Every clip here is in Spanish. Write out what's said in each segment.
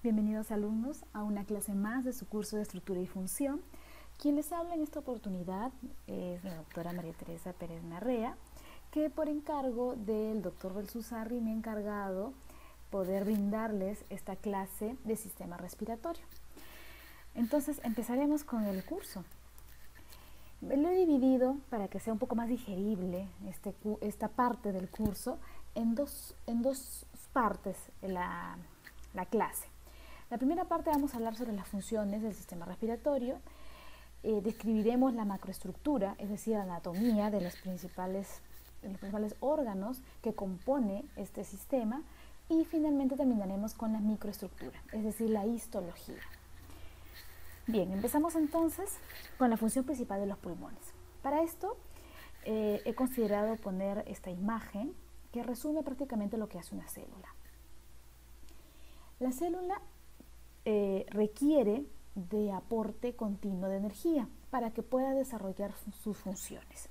Bienvenidos alumnos a una clase más de su curso de Estructura y Función. Quien les habla en esta oportunidad es la doctora María Teresa Pérez Narrea, que por encargo del doctor Belsusarri me ha encargado poder brindarles esta clase de sistema respiratorio. Entonces empezaremos con el curso. Lo he dividido para que sea un poco más digerible esta parte del curso en dos partes la clase. La primera parte vamos a hablar sobre las funciones del sistema respiratorio, describiremos la macroestructura, es decir, la anatomía de los principales órganos que compone este sistema y finalmente terminaremos con la microestructura, es decir, la histología. Bien, empezamos entonces con la función principal de los pulmones. Para esto he considerado poner esta imagen que resume prácticamente lo que hace una célula. La célula requiere de aporte continuo de energía para que pueda desarrollar sus funciones.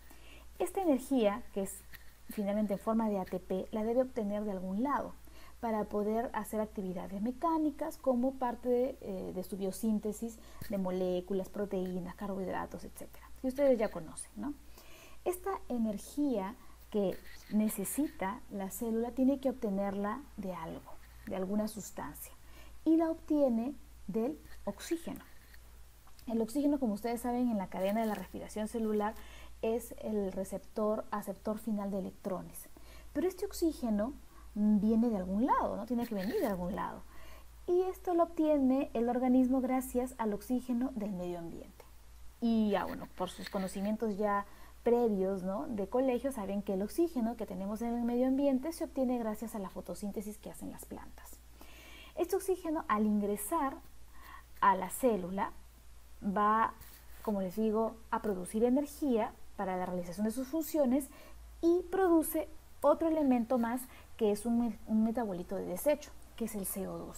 Esta energía, que es finalmente en forma de ATP, la debe obtener de algún lado para poder hacer actividades mecánicas como parte de su biosíntesis de moléculas, proteínas, carbohidratos, etc. Que ustedes ya conocen, ¿no? Esta energía que necesita la célula tiene que obtenerla de algo, de alguna sustancia, y la obtiene del oxígeno. El oxígeno, como ustedes saben, en la cadena de la respiración celular es el aceptor final de electrones. Pero este oxígeno viene de algún lado, ¿no? Tiene que venir de algún lado. Y esto lo obtiene el organismo gracias al oxígeno del medio ambiente. Y bueno, por sus conocimientos ya previos, ¿no?, de colegio, saben que el oxígeno que tenemos en el medio ambiente se obtiene gracias a la fotosíntesis que hacen las plantas. Este oxígeno, al ingresar a la célula, va, como les digo, a producir energía para la realización de sus funciones y produce otro elemento más que es un metabolito de desecho, que es el CO2.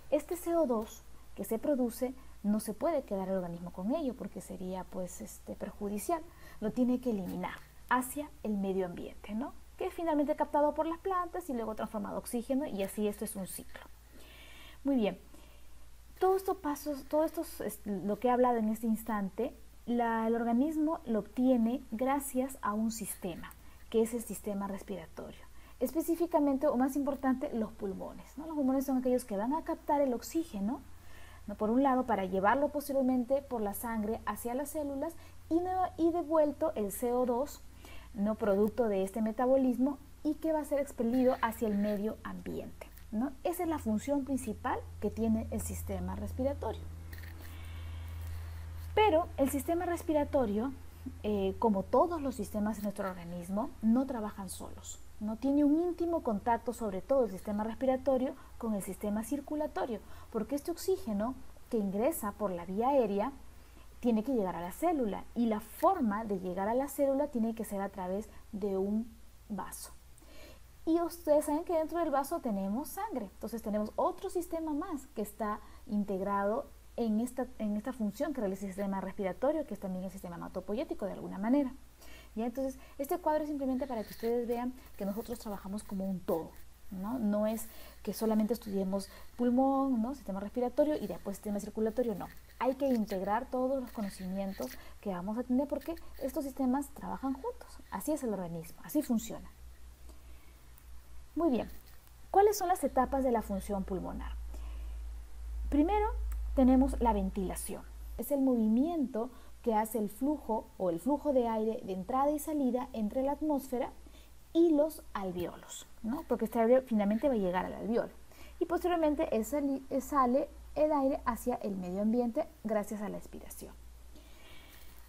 Este CO2 que se produce no se puede quedar el organismo con ello porque sería perjudicial, lo tiene que eliminar hacia el medio ambiente, ¿no?, que es finalmente captado por las plantas y luego transformado en oxígeno, y así esto es un ciclo. Muy bien, todos estos pasos, lo que he hablado en este instante, el organismo lo obtiene gracias a un sistema, que es el sistema respiratorio. Específicamente, o más importante, los pulmones, ¿no? Los pulmones son aquellos que van a captar el oxígeno, ¿no?, por un lado, para llevarlo posteriormente por la sangre hacia las células y devuelto el CO2, ¿no?, producto de este metabolismo, y que va a ser expelido hacia el medio ambiente, ¿no? Esa es la función principal que tiene el sistema respiratorio. Pero el sistema respiratorio, como todos los sistemas en nuestro organismo, no trabajan solos. No tiene un íntimo contacto, sobre todo el sistema respiratorio, con el sistema circulatorio, porque este oxígeno que ingresa por la vía aérea tiene que llegar a la célula, y la forma de llegar a la célula tiene que ser a través de un vaso. Y ustedes saben que dentro del vaso tenemos sangre, entonces tenemos otro sistema más que está integrado en esta función que realiza el sistema respiratorio, que es también el sistema hematopoyético de alguna manera. ¿Ya? Entonces, este cuadro es simplemente para que ustedes vean que nosotros trabajamos como un todo, ¿no? No es que solamente estudiemos pulmón, ¿no?, sistema respiratorio y después sistema circulatorio, no. Hay que integrar todos los conocimientos que vamos a tener porque estos sistemas trabajan juntos. Así es el organismo, así funciona. Muy bien, ¿cuáles son las etapas de la función pulmonar? Primero tenemos la ventilación. Es el movimiento que hace el flujo de aire de entrada y salida entre la atmósfera y los alvéolos, ¿no?, porque este aire finalmente va a llegar al alvéolo. Y posteriormente sale el aire hacia el medio ambiente gracias a la expiración.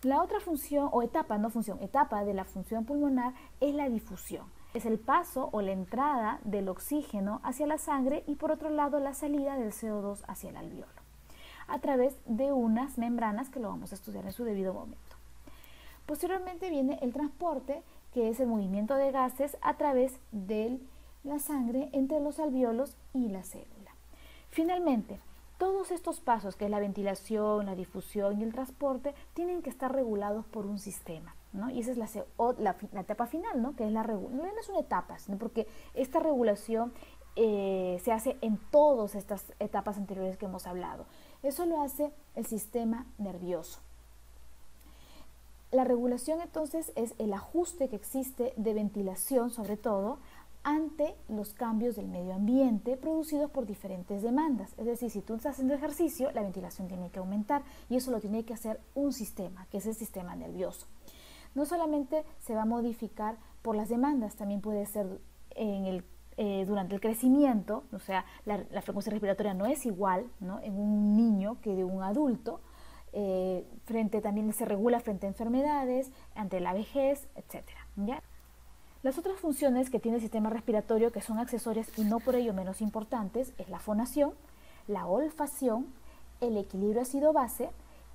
La otra función, o etapa, no función, etapa de la función pulmonar es la difusión. Es el paso o la entrada del oxígeno hacia la sangre y por otro lado la salida del CO2 hacia el alvéolo, a través de unas membranas que lo vamos a estudiar en su debido momento. Posteriormente viene el transporte, que es el movimiento de gases a través de la sangre entre los alvéolos y la célula. Finalmente, todos estos pasos, que es la ventilación, la difusión y el transporte, tienen que estar regulados por un sistema, ¿no? Y esa es la etapa final, ¿no?, que es no es una etapa, sino porque esta regulación se hace en todas estas etapas anteriores que hemos hablado. Eso lo hace el sistema nervioso. La regulación entonces es el ajuste que existe de ventilación, sobre todo, ante los cambios del medio ambiente producidos por diferentes demandas. Es decir, si tú estás haciendo ejercicio, la ventilación tiene que aumentar y eso lo tiene que hacer un sistema, que es el sistema nervioso. No solamente se va a modificar por las demandas, también puede ser durante el crecimiento, o sea, la frecuencia respiratoria no es igual, ¿no?, en un niño que de un adulto. También se regula frente a enfermedades, ante la vejez, etc. ¿Ya? Las otras funciones que tiene el sistema respiratorio, que son accesorias y no por ello menos importantes, es la fonación, la olfacción, el equilibrio ácido-base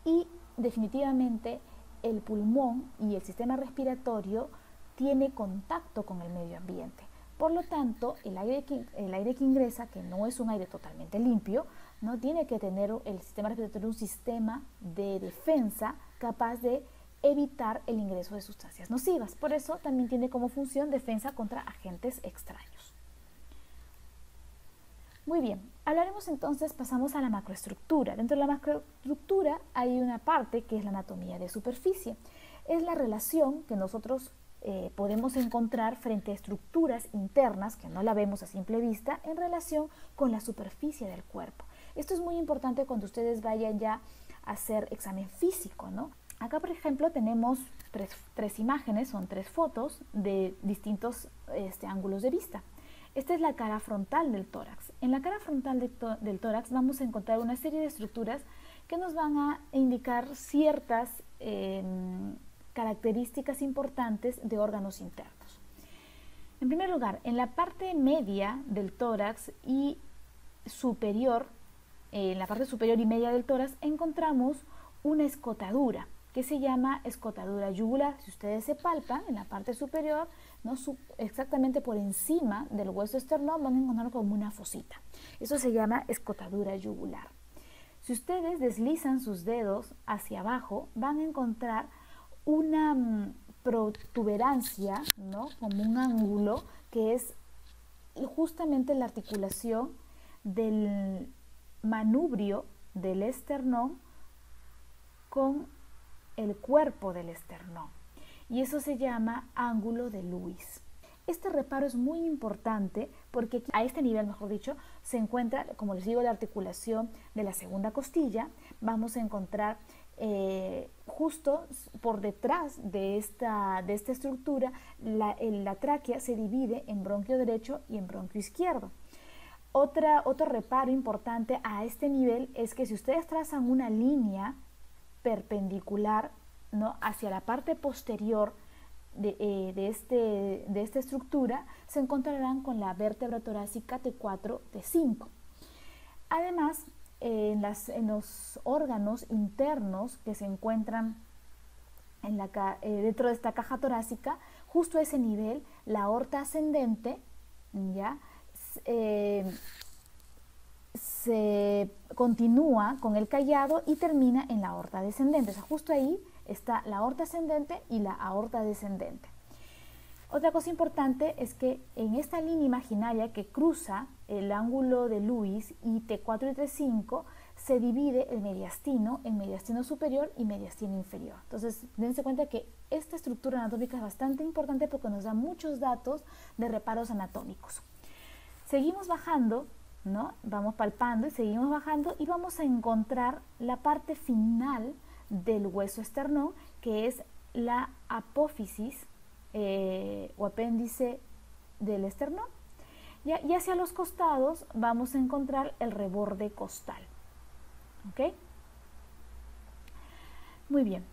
y definitivamente el pulmón y el sistema respiratorio tiene contacto con el medio ambiente. Por lo tanto, el aire que ingresa, que no es un aire totalmente limpio, no tiene que tener el sistema respiratorio un sistema de defensa capaz de evitar el ingreso de sustancias nocivas. Por eso también tiene como función defensa contra agentes extraños. Muy bien, hablaremos entonces, pasamos a la macroestructura. Dentro de la macroestructura hay una parte que es la anatomía de superficie. Es la relación que nosotros podemos encontrar frente a estructuras internas, que no la vemos a simple vista, en relación con la superficie del cuerpo. Esto es muy importante cuando ustedes vayan ya a hacer examen físico, ¿no? Acá, por ejemplo, tenemos tres imágenes, son 3 fotos de distintos ángulos de vista. Esta es la cara frontal del tórax. En la cara frontal del tórax vamos a encontrar una serie de estructuras que nos van a indicar ciertas características importantes de órganos internos. En primer lugar, en la parte media del tórax y superior, en la parte superior y media del tórax encontramos una escotadura que se llama escotadura yugular. Si ustedes se palpan en la parte superior, ¿no?, exactamente por encima del hueso esternón, van a encontrar como una fosita. Eso se llama escotadura yugular. Si ustedes deslizan sus dedos hacia abajo, van a encontrar una protuberancia, ¿no?, como un ángulo, que es justamente la articulación del manubrio del esternón con el cuerpo del esternón, y eso se llama ángulo de Lewis. Este reparo es muy importante porque a este nivel, mejor dicho, se encuentra, como les digo, la articulación de la segunda costilla. Vamos a encontrar justo por detrás de esta estructura, la tráquea se divide en bronquio derecho y en bronquio izquierdo. Otro reparo importante a este nivel es que si ustedes trazan una línea perpendicular, ¿no?, hacia la parte posterior de esta estructura, se encontrarán con la vértebra torácica T4, T5. Además, en los órganos internos que se encuentran dentro de esta caja torácica, justo a ese nivel, la aorta ascendente, ¿ya?, se continúa con el callado y termina en la aorta descendente. O sea, justo ahí está la aorta ascendente y la aorta descendente. Otra cosa importante es que en esta línea imaginaria que cruza el ángulo de Lewis y T4 y T5 se divide el mediastino en mediastino superior y mediastino inferior. Entonces, dense cuenta que esta estructura anatómica es bastante importante porque nos da muchos datos de reparos anatómicos. Seguimos bajando, ¿no? Vamos palpando y seguimos bajando y vamos a encontrar la parte final del hueso esternón, que es la apófisis o apéndice del esternón. Y hacia los costados vamos a encontrar el reborde costal. ¿Ok? Muy bien.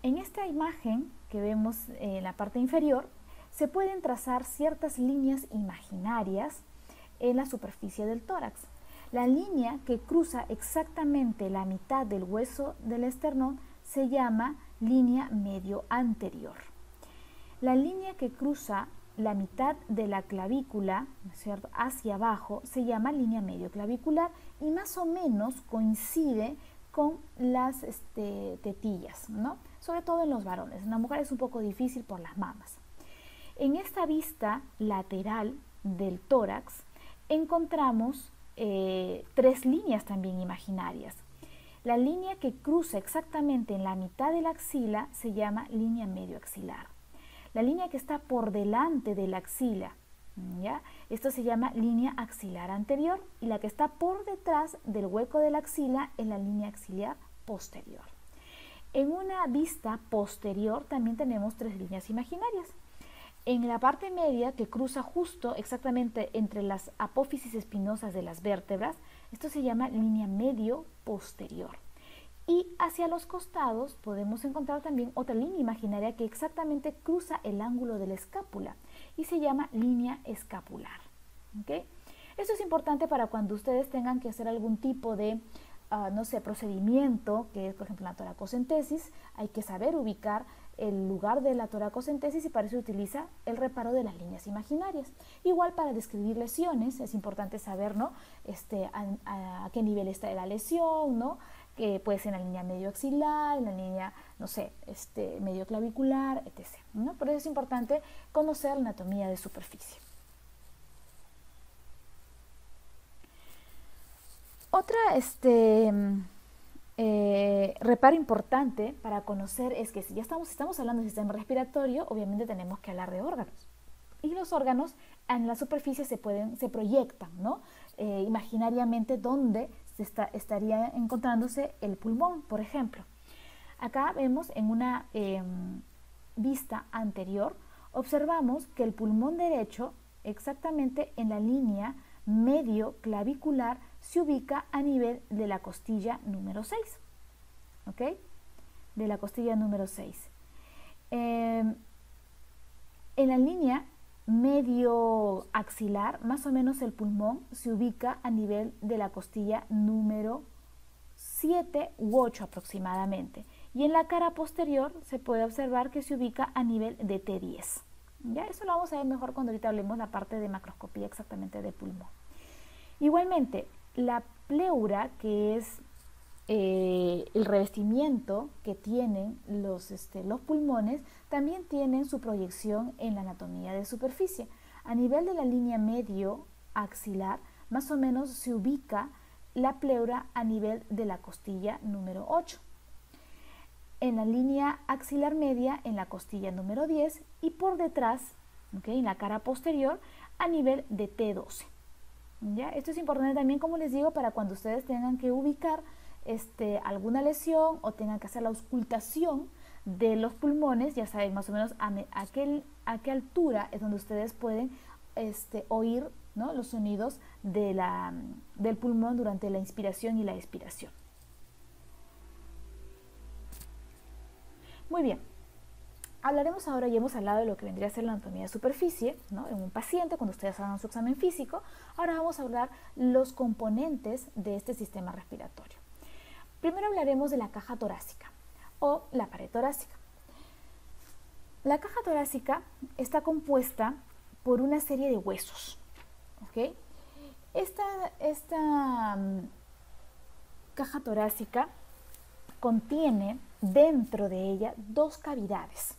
En esta imagen que vemos en la parte inferior, se pueden trazar ciertas líneas imaginarias en la superficie del tórax. La línea que cruza exactamente la mitad del hueso del esternón se llama línea medio anterior. La línea que cruza la mitad de la clavícula, ¿no es cierto?, hacia abajo se llama línea medio clavicular y más o menos coincide con las tetillas, ¿no?, sobre todo en los varones. En la mujer es un poco difícil por las mamas. En esta vista lateral del tórax encontramos tres líneas también imaginarias. La línea que cruza exactamente en la mitad de la axila se llama línea medio axilar. La línea que está por delante de la axila, ¿ya? Esto se llama línea axilar anterior, y la que está por detrás del hueco de la axila es la línea axilar posterior. En una vista posterior también tenemos tres líneas imaginarias. En la parte media, que cruza justo exactamente entre las apófisis espinosas de las vértebras, esto se llama línea medio posterior. Y hacia los costados podemos encontrar también otra línea imaginaria que exactamente cruza el ángulo de la escápula y se llama línea escapular. ¿Okay? Esto es importante para cuando ustedes tengan que hacer algún tipo de no sé, procedimiento, que es por ejemplo la toracocentesis. Hay que saber ubicar el lugar de la toracocentesis y para eso se utiliza el reparo de las líneas imaginarias. Igual para describir lesiones es importante saber, ¿no? A qué nivel está la lesión, ¿no? Que puede ser en la línea medio axilar, en la línea, no sé, medio clavicular, etc., ¿no? Por eso es importante conocer la anatomía de superficie. Otra reparo importante para conocer es que si estamos hablando del sistema respiratorio, obviamente tenemos que hablar de órganos. Y los órganos en la superficie se proyectan, ¿no? Imaginariamente donde estaría encontrándose el pulmón, por ejemplo. Acá vemos en una vista anterior, observamos que el pulmón derecho, exactamente en la línea medio clavicular, se ubica a nivel de la costilla número 6. ¿Ok? De la costilla número 6. En la línea medio axilar, más o menos el pulmón se ubica a nivel de la costilla número 7 u 8 aproximadamente. Y en la cara posterior se puede observar que se ubica a nivel de T10. ¿Ya? Eso lo vamos a ver mejor cuando ahorita hablemos la parte de macroscopía exactamente del pulmón. Igualmente, la pleura, que es el revestimiento que tienen los pulmones, también tienen su proyección en la anatomía de superficie. A nivel de la línea medio axilar, más o menos se ubica la pleura a nivel de la costilla número 8. En la línea axilar media, en la costilla número 10, y por detrás, ¿okay?, en la cara posterior, a nivel de T12. ¿Ya? Esto es importante también, como les digo, para cuando ustedes tengan que ubicar alguna lesión o tengan que hacer la auscultación de los pulmones. Ya saben más o menos a qué altura es donde ustedes pueden oír, ¿no?, los sonidos del pulmón durante la inspiración y la expiración. Muy bien. Hablaremos ahora, ya hemos hablado de lo que vendría a ser la anatomía de superficie, ¿no?, en un paciente cuando ustedes hagan su examen físico. Ahora vamos a hablar los componentes de este sistema respiratorio. Primero hablaremos de la caja torácica o la pared torácica. La caja torácica está compuesta por una serie de huesos. ¿Okay? Esta caja torácica contiene dentro de ella dos cavidades,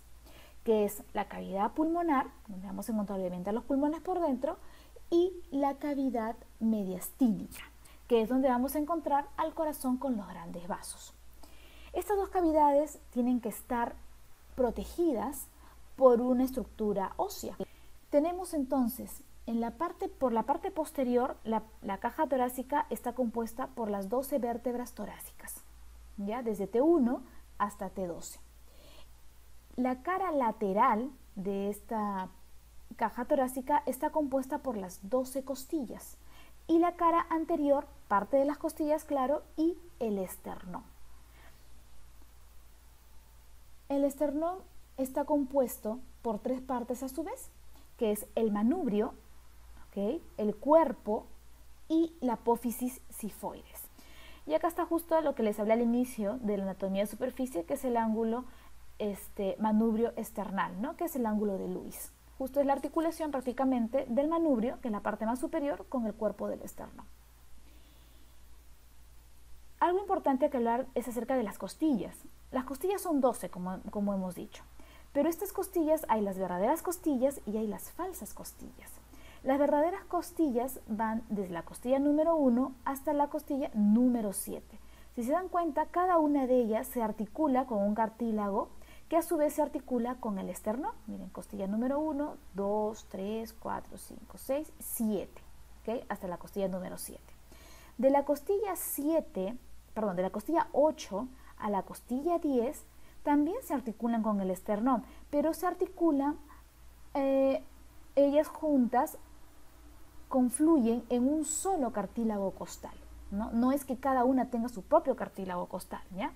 que es la cavidad pulmonar, donde vamos a encontrar obviamente los pulmones por dentro, y la cavidad mediastínica, que es donde vamos a encontrar al corazón con los grandes vasos. Estas dos cavidades tienen que estar protegidas por una estructura ósea. Tenemos entonces, por la parte posterior, la caja torácica está compuesta por las 12 vértebras torácicas, ¿ya?, desde T1 hasta T12. La cara lateral de esta caja torácica está compuesta por las 12 costillas y la cara anterior, parte de las costillas, claro, y el esternón. El esternón está compuesto por tres partes a su vez, que es el manubrio, ¿okay?, el cuerpo y la apófisis sifoides. Y acá está justo lo que les hablé al inicio de la anatomía de superficie, que es el ángulo manubrio esternal, ¿no?, que es el ángulo de Lewis. Justo es la articulación prácticamente del manubrio, que es la parte más superior, con el cuerpo del esternón. Algo importante que hablar es acerca de las costillas. Las costillas son 12, como hemos dicho, pero estas costillas hay las verdaderas costillas y hay las falsas costillas. Las verdaderas costillas van desde la costilla número 1 hasta la costilla número 7. Si se dan cuenta, cada una de ellas se articula con un cartílago que a su vez se articula con el esternón. Miren, costilla número 1, 2, 3, 4, 5, 6, 7, ¿okay? Hasta la costilla número 7. De la costilla 8 a la costilla 10 también se articulan con el esternón, pero se articulan, ellas juntas confluyen en un solo cartílago costal, ¿no? No es que cada una tenga su propio cartílago costal, ¿ya?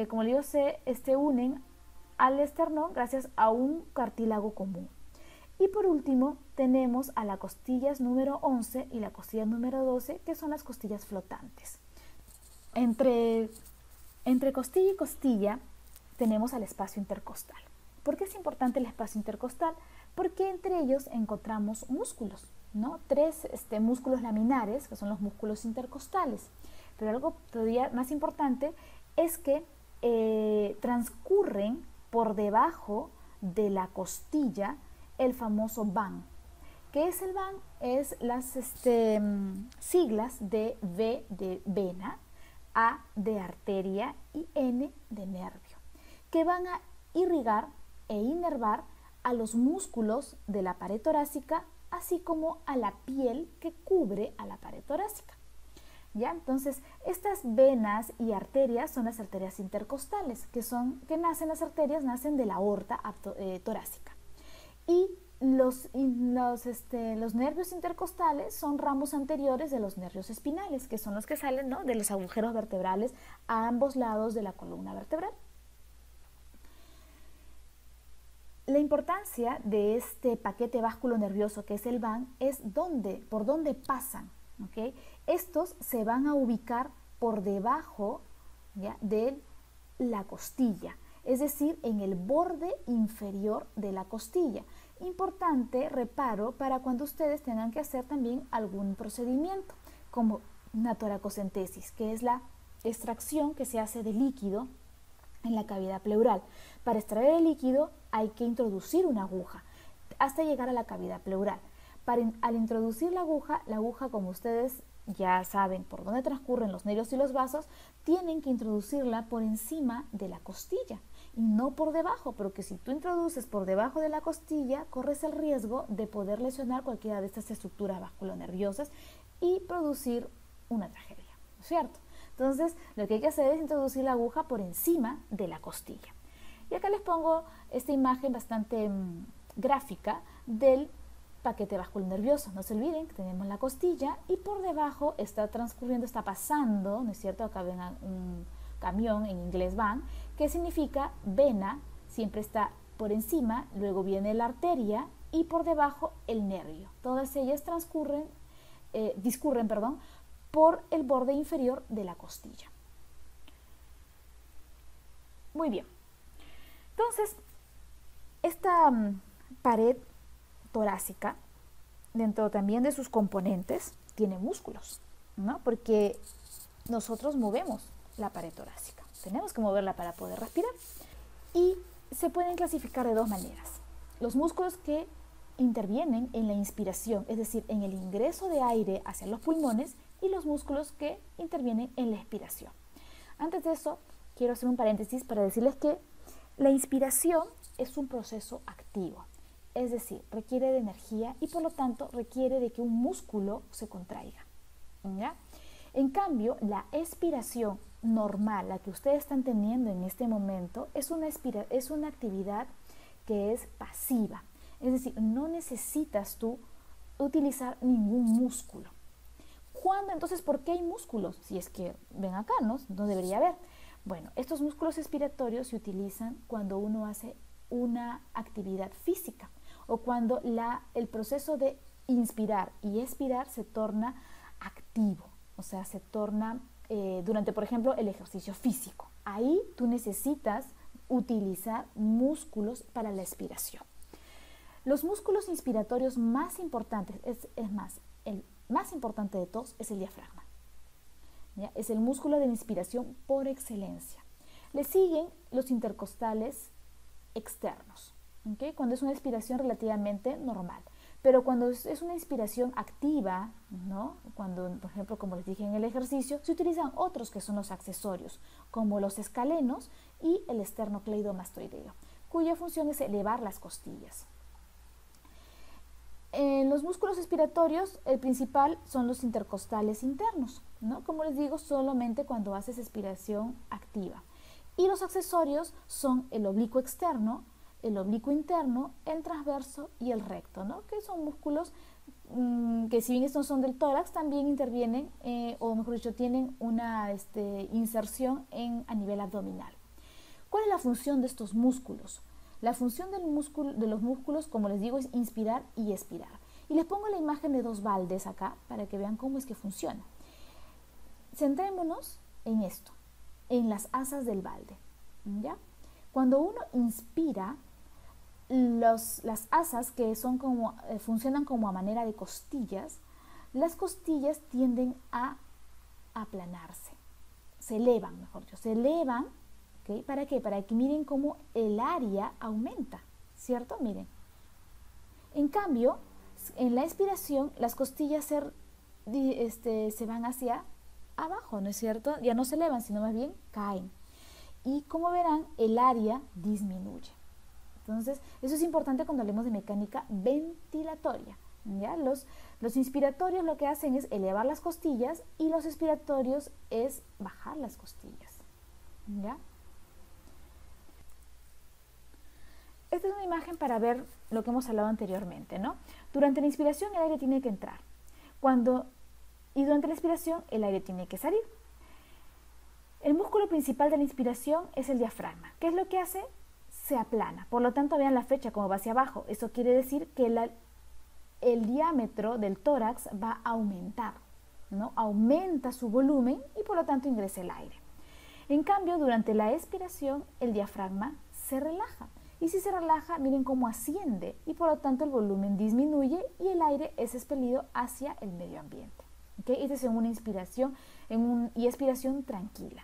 Como le digo, se unen al esternón gracias a un cartílago común. Y por último tenemos a las costillas número 11 y la costilla número 12, que son las costillas flotantes. Entre costilla y costilla tenemos al espacio intercostal. ¿Por qué es importante el espacio intercostal? Porque entre ellos encontramos músculos, ¿no? 3 músculos laminares, que son los músculos intercostales. Pero algo todavía más importante es que transcurren por debajo de la costilla el famoso van. ¿Qué es el van? Es las siglas de V de vena, A de arteria y N de nervio, que van a irrigar e inervar a los músculos de la pared torácica, así como a la piel que cubre a la pared torácica. ¿Ya? Entonces, estas venas y arterias son las arterias intercostales, las arterias nacen de la aorta torácica. Y los nervios intercostales son ramos anteriores de los nervios espinales, que son los que salen, ¿no?, de los agujeros vertebrales a ambos lados de la columna vertebral. La importancia de este paquete vasculonervioso que es el van es por dónde pasan, ¿okay? Estos se van a ubicar por debajo, ¿ya?, de la costilla, es decir, en el borde inferior de la costilla. Importante reparo para cuando ustedes tengan que hacer también algún procedimiento, como una toracocentesis, que es la extracción que se hace de líquido en la cavidad pleural. Para extraer el líquido hay que introducir una aguja hasta llegar a la cavidad pleural. Al introducir la aguja, como ustedes ya saben por dónde transcurren los nervios y los vasos, tienen que introducirla por encima de la costilla y no por debajo, porque si tú introduces por debajo de la costilla, corres el riesgo de poder lesionar cualquiera de estas estructuras vasculonerviosas y producir una tragedia, ¿no es cierto? Entonces, lo que hay que hacer es introducir la aguja por encima de la costilla. Y acá les pongo esta imagen bastante gráfica del paquete vasculonervioso. No se olviden que tenemos la costilla y por debajo está pasando, ¿no es cierto? Acá ven un camión, en inglés van, que significa vena, siempre está por encima, luego viene la arteria y por debajo el nervio. Todas ellas discurren por el borde inferior de la costilla. Muy bien. Entonces, esta pared torácica, dentro también de sus componentes, tiene músculos, ¿no? Porque nosotros movemos la pared torácica. Tenemos que moverla para poder respirar. Y se pueden clasificar de dos maneras. Los músculos que intervienen en la inspiración, es decir, en el ingreso de aire hacia los pulmones, y los músculos que intervienen en la expiración. Antes de eso, quiero hacer un paréntesis para decirles que la inspiración es un proceso activo, es decir, requiere de energía y por lo tanto requiere de que un músculo se contraiga, ¿ya? En cambio, la expiración normal, la que ustedes están teniendo en este momento, es una actividad que es pasiva, es decir, no necesitas tú utilizar ningún músculo. ¿Cuándo? Entonces, ¿por qué hay músculos? Si es que ven acá, ¿no? No debería haber. Bueno, estos músculos expiratorios se utilizan cuando uno hace una actividad física o cuando el proceso de inspirar y expirar se torna activo, o sea, se torna durante, por ejemplo, el ejercicio físico. Ahí tú necesitas utilizar músculos para la expiración. Los músculos inspiratorios más importantes, el más importante de todos es el diafragma. ¿Ya? Es el músculo de la inspiración por excelencia. Le siguen los intercostales externos, ¿okay?, cuando es una expiración relativamente normal. Pero cuando es una inspiración activa, ¿no? Cuando, por ejemplo, como les dije en el ejercicio, se utilizan otros que son los accesorios, como los escalenos y el esternocleidomastoideo, cuya función es elevar las costillas. En los músculos expiratorios, el principal son los intercostales internos, ¿no? Como les digo, solamente cuando haces expiración activa. Y los accesorios son el oblicuo externo, el oblicuo interno, el transverso y el recto, ¿no? Que son músculos que, si bien estos son del tórax, también intervienen, o mejor dicho, tienen una inserción a nivel abdominal. ¿Cuál es la función de estos músculos? La función de los músculos, como les digo, es inspirar y expirar. Y les pongo la imagen de dos baldes acá para que vean cómo es que funciona. Centrémonos en esto, en las asas del balde, ¿ya? Cuando uno inspira, las asas que son funcionan como a manera de costillas, las costillas tienden a aplanarse, se elevan, mejor dicho, se elevan. ¿Okay? ¿Para qué? Para que miren cómo el área aumenta, ¿cierto? Miren. En cambio, en la expiración, las costillas se van hacia abajo, ¿no es cierto? Ya no se elevan, sino más bien caen. Y como verán, el área disminuye. Entonces, eso es importante cuando hablemos de mecánica ventilatoria, ¿ya? Los inspiratorios lo que hacen es elevar las costillas y los expiratorios es bajar las costillas, ¿ya? Esta es una imagen para ver lo que hemos hablado anteriormente, ¿no? Durante la inspiración el aire tiene que entrar. Y durante la expiración el aire tiene que salir. El músculo principal de la inspiración es el diafragma. ¿Qué es lo que hace? Se aplana. Por lo tanto, vean la flecha como va hacia abajo. Eso quiere decir que el diámetro del tórax va a aumentar, ¿no? Aumenta su volumen y por lo tanto ingresa el aire. En cambio, durante la expiración el diafragma se relaja. Y si se relaja, miren cómo asciende y por lo tanto el volumen disminuye y el aire es expelido hacia el medio ambiente. ¿Okay? Esta es una inspiración y expiración tranquila.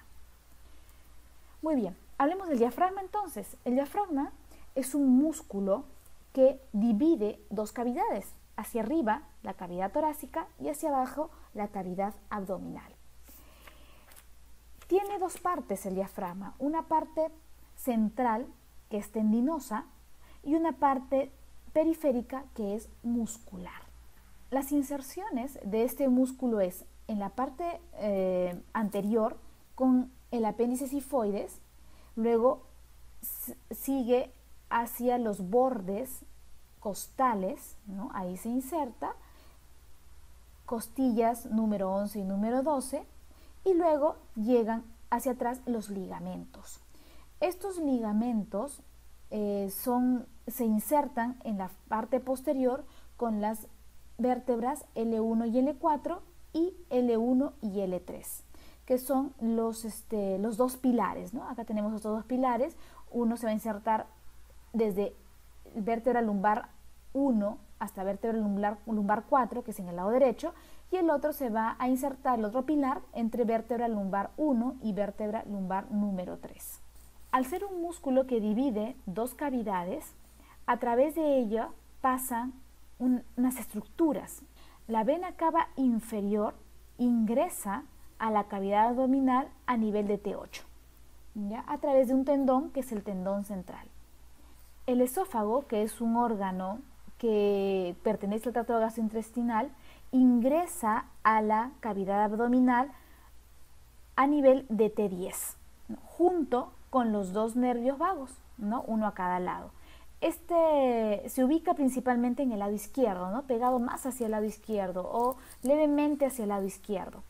Muy bien, hablemos del diafragma entonces. El diafragma es un músculo que divide dos cavidades. Hacia arriba, la cavidad torácica y hacia abajo, la cavidad abdominal. Tiene dos partes el diafragma, una parte central que es tendinosa y una parte periférica que es muscular. Las inserciones de este músculo es en la parte anterior con el apéndice sifoides, luego sigue hacia los bordes costales, ¿no? Ahí se inserta, costillas número 11 y número 12, y luego llegan hacia atrás los ligamentos. Estos ligamentos se insertan en la parte posterior con las vértebras L1 y L4 y L1 y L3, que son los dos pilares, ¿no? Acá tenemos estos dos pilares. Uno se va a insertar desde vértebra lumbar 1 hasta vértebra lumbar 4, que es en el lado derecho, y el otro se va a insertar, el otro pilar, entre vértebra lumbar 1 y vértebra lumbar número 3. Al ser un músculo que divide dos cavidades, a través de ella pasan unas estructuras. La vena cava inferior ingresa a la cavidad abdominal a nivel de T8, ¿ya? A través de un tendón que es el tendón central. El esófago, que es un órgano que pertenece al tracto gastrointestinal, ingresa a la cavidad abdominal a nivel de T10, ¿no? Junto con los dos nervios vagos, ¿no? Uno a cada lado. Este se ubica principalmente en el lado izquierdo, ¿no? Pegado más hacia el lado izquierdo o levemente hacia el lado izquierdo.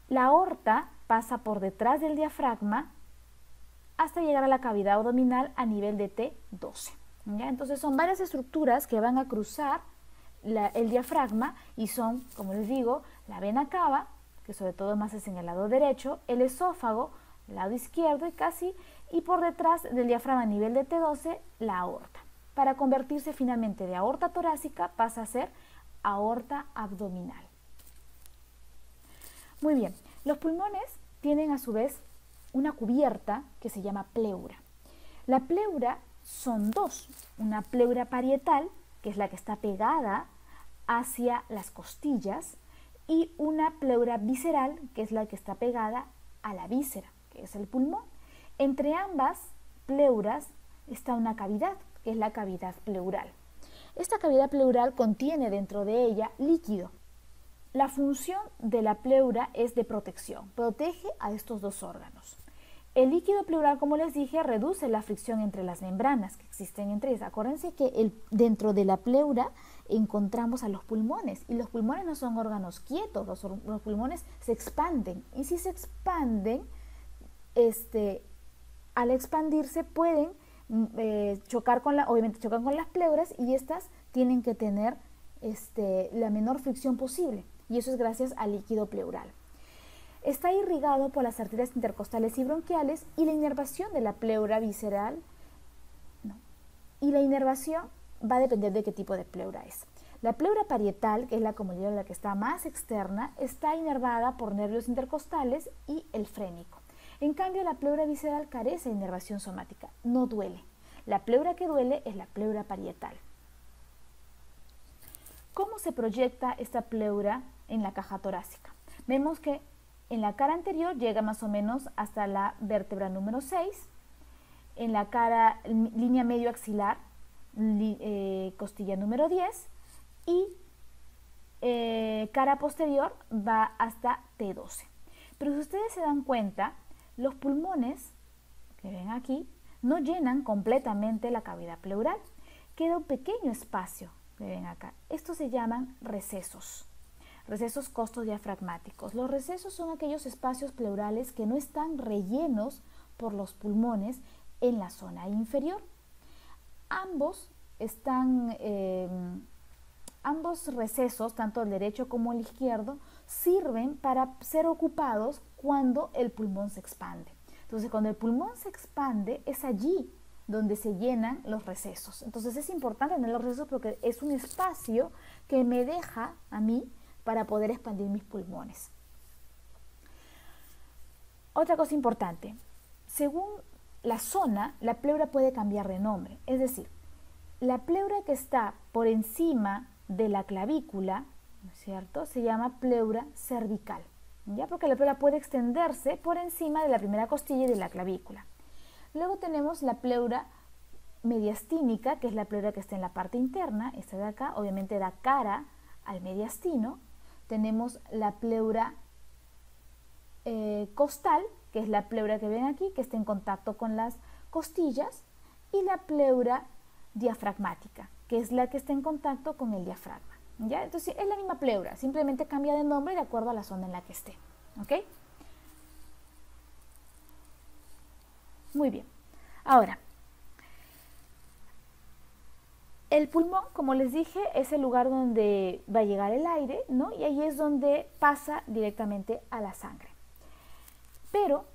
La aorta pasa por detrás del diafragma hasta llegar a la cavidad abdominal a nivel de T12, ¿ya? Entonces son varias estructuras que van a cruzar el diafragma y son, como les digo, la vena cava, que sobre todo más es en el lado derecho, el esófago, lado izquierdo y por detrás del diafragma a nivel de T12, la aorta. Para convertirse finalmente de aorta torácica pasa a ser aorta abdominal. Muy bien, los pulmones tienen a su vez una cubierta que se llama pleura. La pleura son dos, una pleura parietal que es la que está pegada hacia las costillas, y una pleura visceral, que es la que está pegada a la víscera, que es el pulmón. Entre ambas pleuras está una cavidad, que es la cavidad pleural. Esta cavidad pleural contiene dentro de ella líquido. La función de la pleura es de protección, protege a estos dos órganos. El líquido pleural, como les dije, reduce la fricción entre las membranas que existen entre ellas. Acuérdense que dentro de la pleura encontramos a los pulmones, y los pulmones no son órganos quietos, los pulmones se expanden, y si se expanden, al expandirse pueden obviamente chocan con las pleuras, y estas tienen que tener la menor fricción posible, y eso es gracias al líquido pleural. Está irrigado por las arterias intercostales y bronquiales, y la inervación de la pleura visceral, y la inervación va a depender de qué tipo de pleura es. La pleura parietal, que es la que está más externa, está inervada por nervios intercostales y el frénico. En cambio, la pleura visceral carece de inervación somática, no duele. La pleura que duele es la pleura parietal. ¿Cómo se proyecta esta pleura en la caja torácica? Vemos que en la cara anterior llega más o menos hasta la vértebra número 6, en la cara, línea medio axilar, costilla número 10, y cara posterior va hasta T12. Pero si ustedes se dan cuenta, los pulmones, que ven aquí, no llenan completamente la cavidad pleural. Queda un pequeño espacio, que ven acá. Estos se llaman recesos. Recesos costodiafragmáticos. Los recesos son aquellos espacios pleurales que no están rellenos por los pulmones en la zona inferior. Ambos recesos, tanto el derecho como el izquierdo, sirven para ser ocupados cuando el pulmón se expande. Entonces, cuando el pulmón se expande, es allí donde se llenan los recesos. Entonces, es importante tener los recesos porque es un espacio que me deja a mí para poder expandir mis pulmones. Otra cosa importante, según la zona, la pleura puede cambiar de nombre. Es decir, la pleura que está por encima de la clavícula, ¿no es cierto?, se llama pleura cervical, ¿ya? Porque la pleura puede extenderse por encima de la primera costilla y de la clavícula. Luego tenemos la pleura mediastínica, que es la pleura que está en la parte interna, esta de acá, obviamente da cara al mediastino. Tenemos la pleura costal, que es la pleura que ven aquí, que está en contacto con las costillas, y la pleura diafragmática, que es la que está en contacto con el diafragma, ¿ya? Entonces es la misma pleura, simplemente cambia de nombre de acuerdo a la zona en la que esté, ¿ok? Muy bien. Ahora, el pulmón, como les dije, es el lugar donde va a llegar el aire, ¿no? Y ahí es donde pasa directamente a la sangre. Pero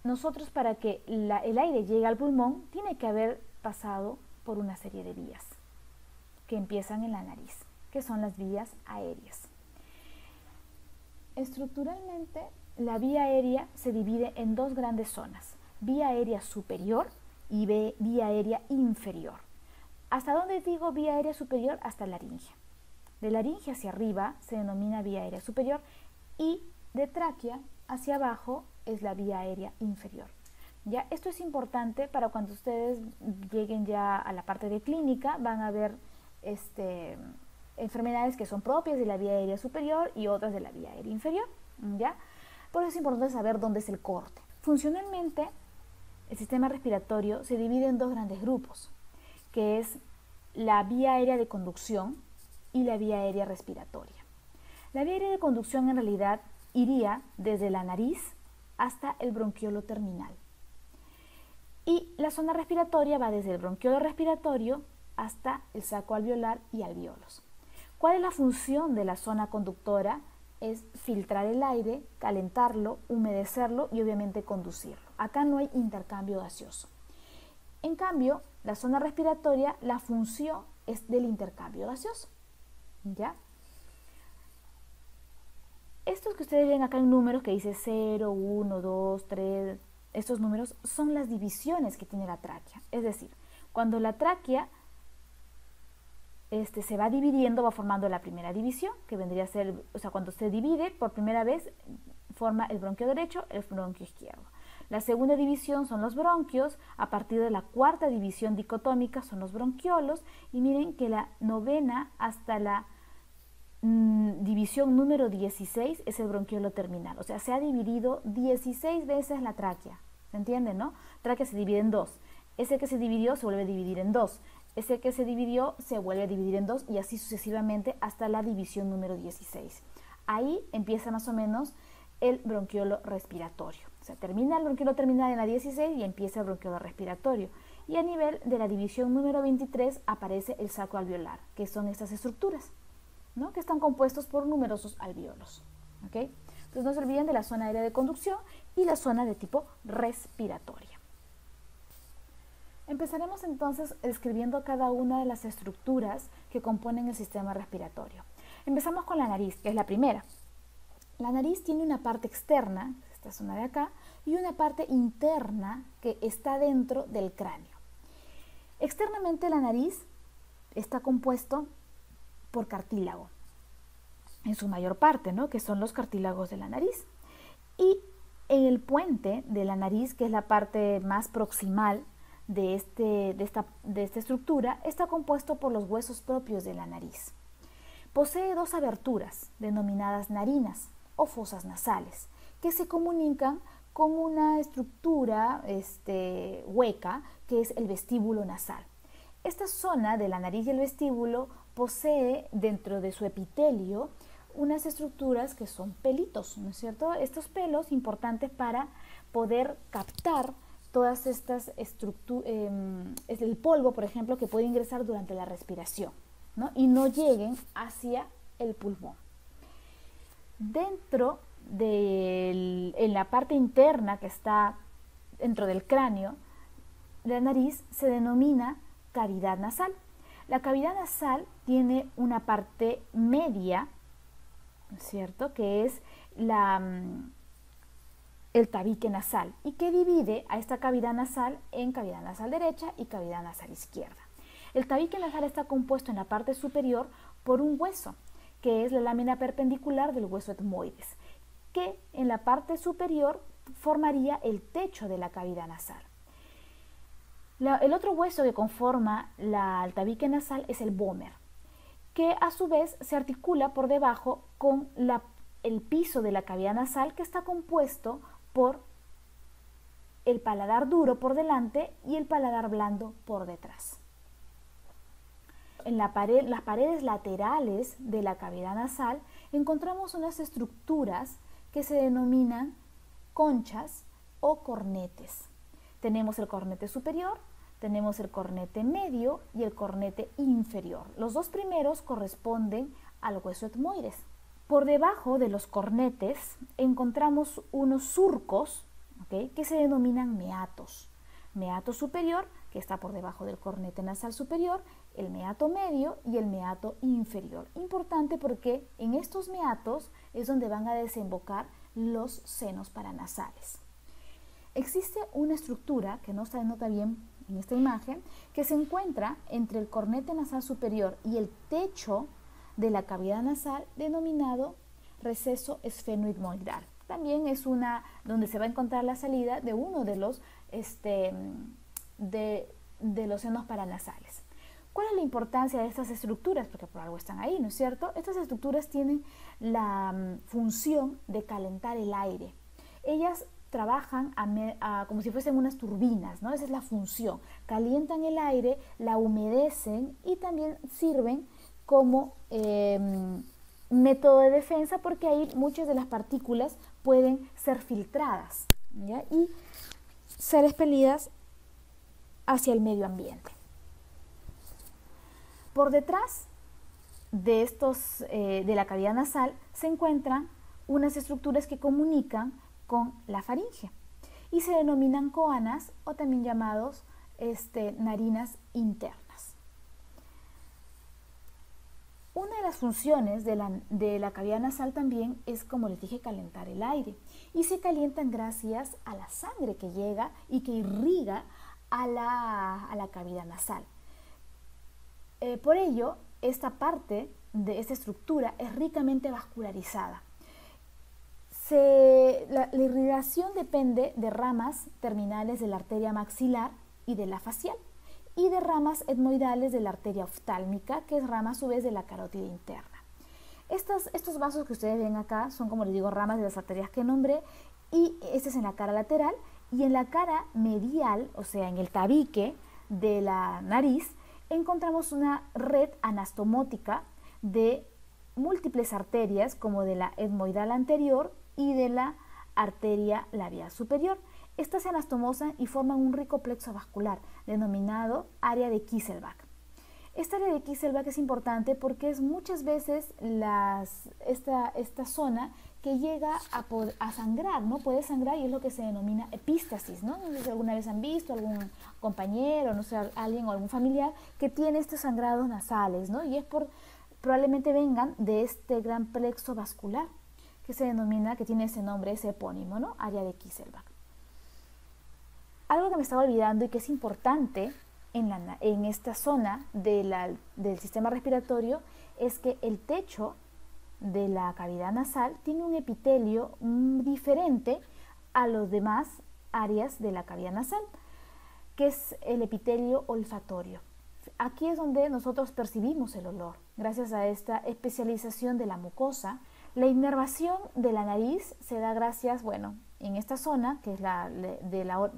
nosotros, para que el aire llegue al pulmón, tiene que haber pasado por una serie de vías que empiezan en la nariz, que son las vías aéreas. Estructuralmente, la vía aérea se divide en dos grandes zonas: vía aérea superior y vía aérea inferior. ¿Hasta dónde digo vía aérea superior? Hasta laringe. De laringe hacia arriba se denomina vía aérea superior, y de tráquea hacia abajo es la vía aérea inferior. Ya, esto es importante para cuando ustedes lleguen ya a la parte de clínica, van a ver enfermedades que son propias de la vía aérea superior y otras de la vía aérea inferior, ¿ya? Por eso es importante saber dónde es el corte. Funcionalmente, el sistema respiratorio se divide en dos grandes grupos, que es la vía aérea de conducción y la vía aérea respiratoria. La vía aérea de conducción en realidad iría desde la nariz hasta el bronquiolo terminal. Y la zona respiratoria va desde el bronquiolo respiratorio hasta el saco alveolar y alvéolos. ¿Cuál es la función de la zona conductora? Es filtrar el aire, calentarlo, humedecerlo y obviamente conducirlo. Acá no hay intercambio gaseoso. En cambio, la zona respiratoria, la función es del intercambio gaseoso, ¿ya? Estos que ustedes ven acá en números que dice 0, 1, 2, 3, estos números son las divisiones que tiene la tráquea. Es decir, cuando la tráquea se va dividiendo, va formando la primera división, que vendría a ser, o sea, cuando se divide por primera vez, forma el bronquio derecho, el bronquio izquierdo. La segunda división son los bronquios, a partir de la cuarta división dicotómica son los bronquiolos, y miren que la novena hasta la división número 16 es el bronquiolo terminal, o sea, se ha dividido 16 veces la tráquea, ¿se entiende, no? Tráquea se divide en dos, ese que se dividió se vuelve a dividir en dos, ese que se dividió se vuelve a dividir en dos, y así sucesivamente hasta la división número 16. Ahí empieza más o menos el bronquiolo respiratorio. O sea, termina el bronquiolo terminal en la 16 y empieza el bronquiolo respiratorio. Y a nivel de la división número 23 aparece el saco alveolar, que son estas estructuras, ¿no? Que están compuestos por numerosos alveolos. ¿Okay? Entonces no se olviden de la zona aérea de conducción y la zona de tipo respiratoria. Empezaremos entonces describiendo cada una de las estructuras que componen el sistema respiratorio. Empezamos con la nariz, que es la primera. La nariz tiene una parte externa, esta zona de acá, y una parte interna que está dentro del cráneo. Externamente la nariz está compuesto por cartílago, en su mayor parte, ¿no? Que son los cartílagos de la nariz. Y en el puente de la nariz, que es la parte más proximal de esta estructura, está compuesto por los huesos propios de la nariz. Posee dos aberturas, denominadas narinas o fosas nasales, que se comunican con una estructura hueca, que es el vestíbulo nasal. Esta zona de la nariz y el vestíbulo posee dentro de su epitelio unas estructuras que son pelitos, ¿no es cierto? Estos pelos importantes para poder captar todas estas estructuras, el polvo, por ejemplo, que puede ingresar durante la respiración, ¿no? Y no lleguen hacia el pulmón. En la parte interna que está dentro del cráneo, la nariz se denomina cavidad nasal. La cavidad nasal tiene una parte media, ¿no es cierto?, que es el tabique nasal, y que divide a esta cavidad nasal en cavidad nasal derecha y cavidad nasal izquierda. El tabique nasal está compuesto en la parte superior por un hueso, que es la lámina perpendicular del hueso etmoides, que en la parte superior formaría el techo de la cavidad nasal. El otro hueso que conforma el tabique nasal es el vómer, que a su vez se articula por debajo con el piso de la cavidad nasal, que está compuesto por el paladar duro por delante y el paladar blando por detrás. En las paredes laterales de la cavidad nasal encontramos unas estructuras que se denominan conchas o cornetes. Tenemos el cornete superior, tenemos el cornete medio y el cornete inferior. Los dos primeros corresponden al hueso etmoides. Por debajo de los cornetes encontramos unos surcos, ¿okay?, que se denominan meatos. Meato superior, que está por debajo del cornete nasal superior, el meato medio y el meato inferior. Importante porque en estos meatos es donde van a desembocar los senos paranasales. Existe una estructura que no se denota bien en esta imagen, que se encuentra entre el cornete nasal superior y el techo de la cavidad nasal, denominado receso esfenoidmoidal. También es donde se va a encontrar la salida de uno de los senos paranasales. ¿Cuál es la importancia de estas estructuras? Porque por algo están ahí, ¿no es cierto? Estas estructuras tienen la función de calentar el aire. Ellas trabajan como si fuesen unas turbinas, ¿no? Esa es la función. Calientan el aire, la humedecen y también sirven como método de defensa, porque ahí muchas de las partículas pueden ser filtradas, ¿ya?, y ser expelidas hacia el medio ambiente. Por detrás de la cavidad nasal se encuentran unas estructuras que comunican con la faringe y se denominan coanas, o también llamados narinas internas. Una de las funciones de la cavidad nasal también es, como les dije, calentar el aire, y se calientan gracias a la sangre que llega y que irriga a la cavidad nasal. Por ello, esta parte de esta estructura es ricamente vascularizada. La irrigación depende de ramas terminales de la arteria maxilar y de la facial, y de ramas etmoidales de la arteria oftálmica, que es rama a su vez de la carótida interna. Estos vasos que ustedes ven acá son, como les digo, ramas de las arterias que nombré, y este es en la cara lateral, y en la cara medial, o sea, en el tabique de la nariz, encontramos una red anastomótica de múltiples arterias, como de la etmoidal anterior y de la arteria labial superior. Estas se anastomosan y forman un rico plexo vascular denominado área de Kieselbach. Esta área de Kieselbach es importante porque es muchas veces esta zona que llega a sangrar, ¿no? Puede sangrar, y es lo que se denomina epístasis, ¿no? No sé si alguna vez han visto algún compañero, no sé, alguien o algún familiar que tiene estos sangrados nasales, ¿no? Y probablemente vengan de este gran plexo vascular que se denomina, que tiene ese nombre, ese epónimo, ¿no? Área de Kieselbach. Algo que me estaba olvidando y que es importante en esta zona del sistema respiratorio es que el techo de la cavidad nasal tiene un epitelio diferente a los demás áreas de la cavidad nasal, que es el epitelio olfatorio. Aquí es donde nosotros percibimos el olor. Gracias a esta especialización de la mucosa, la inervación de la nariz se da gracias, bueno, en esta zona, que es la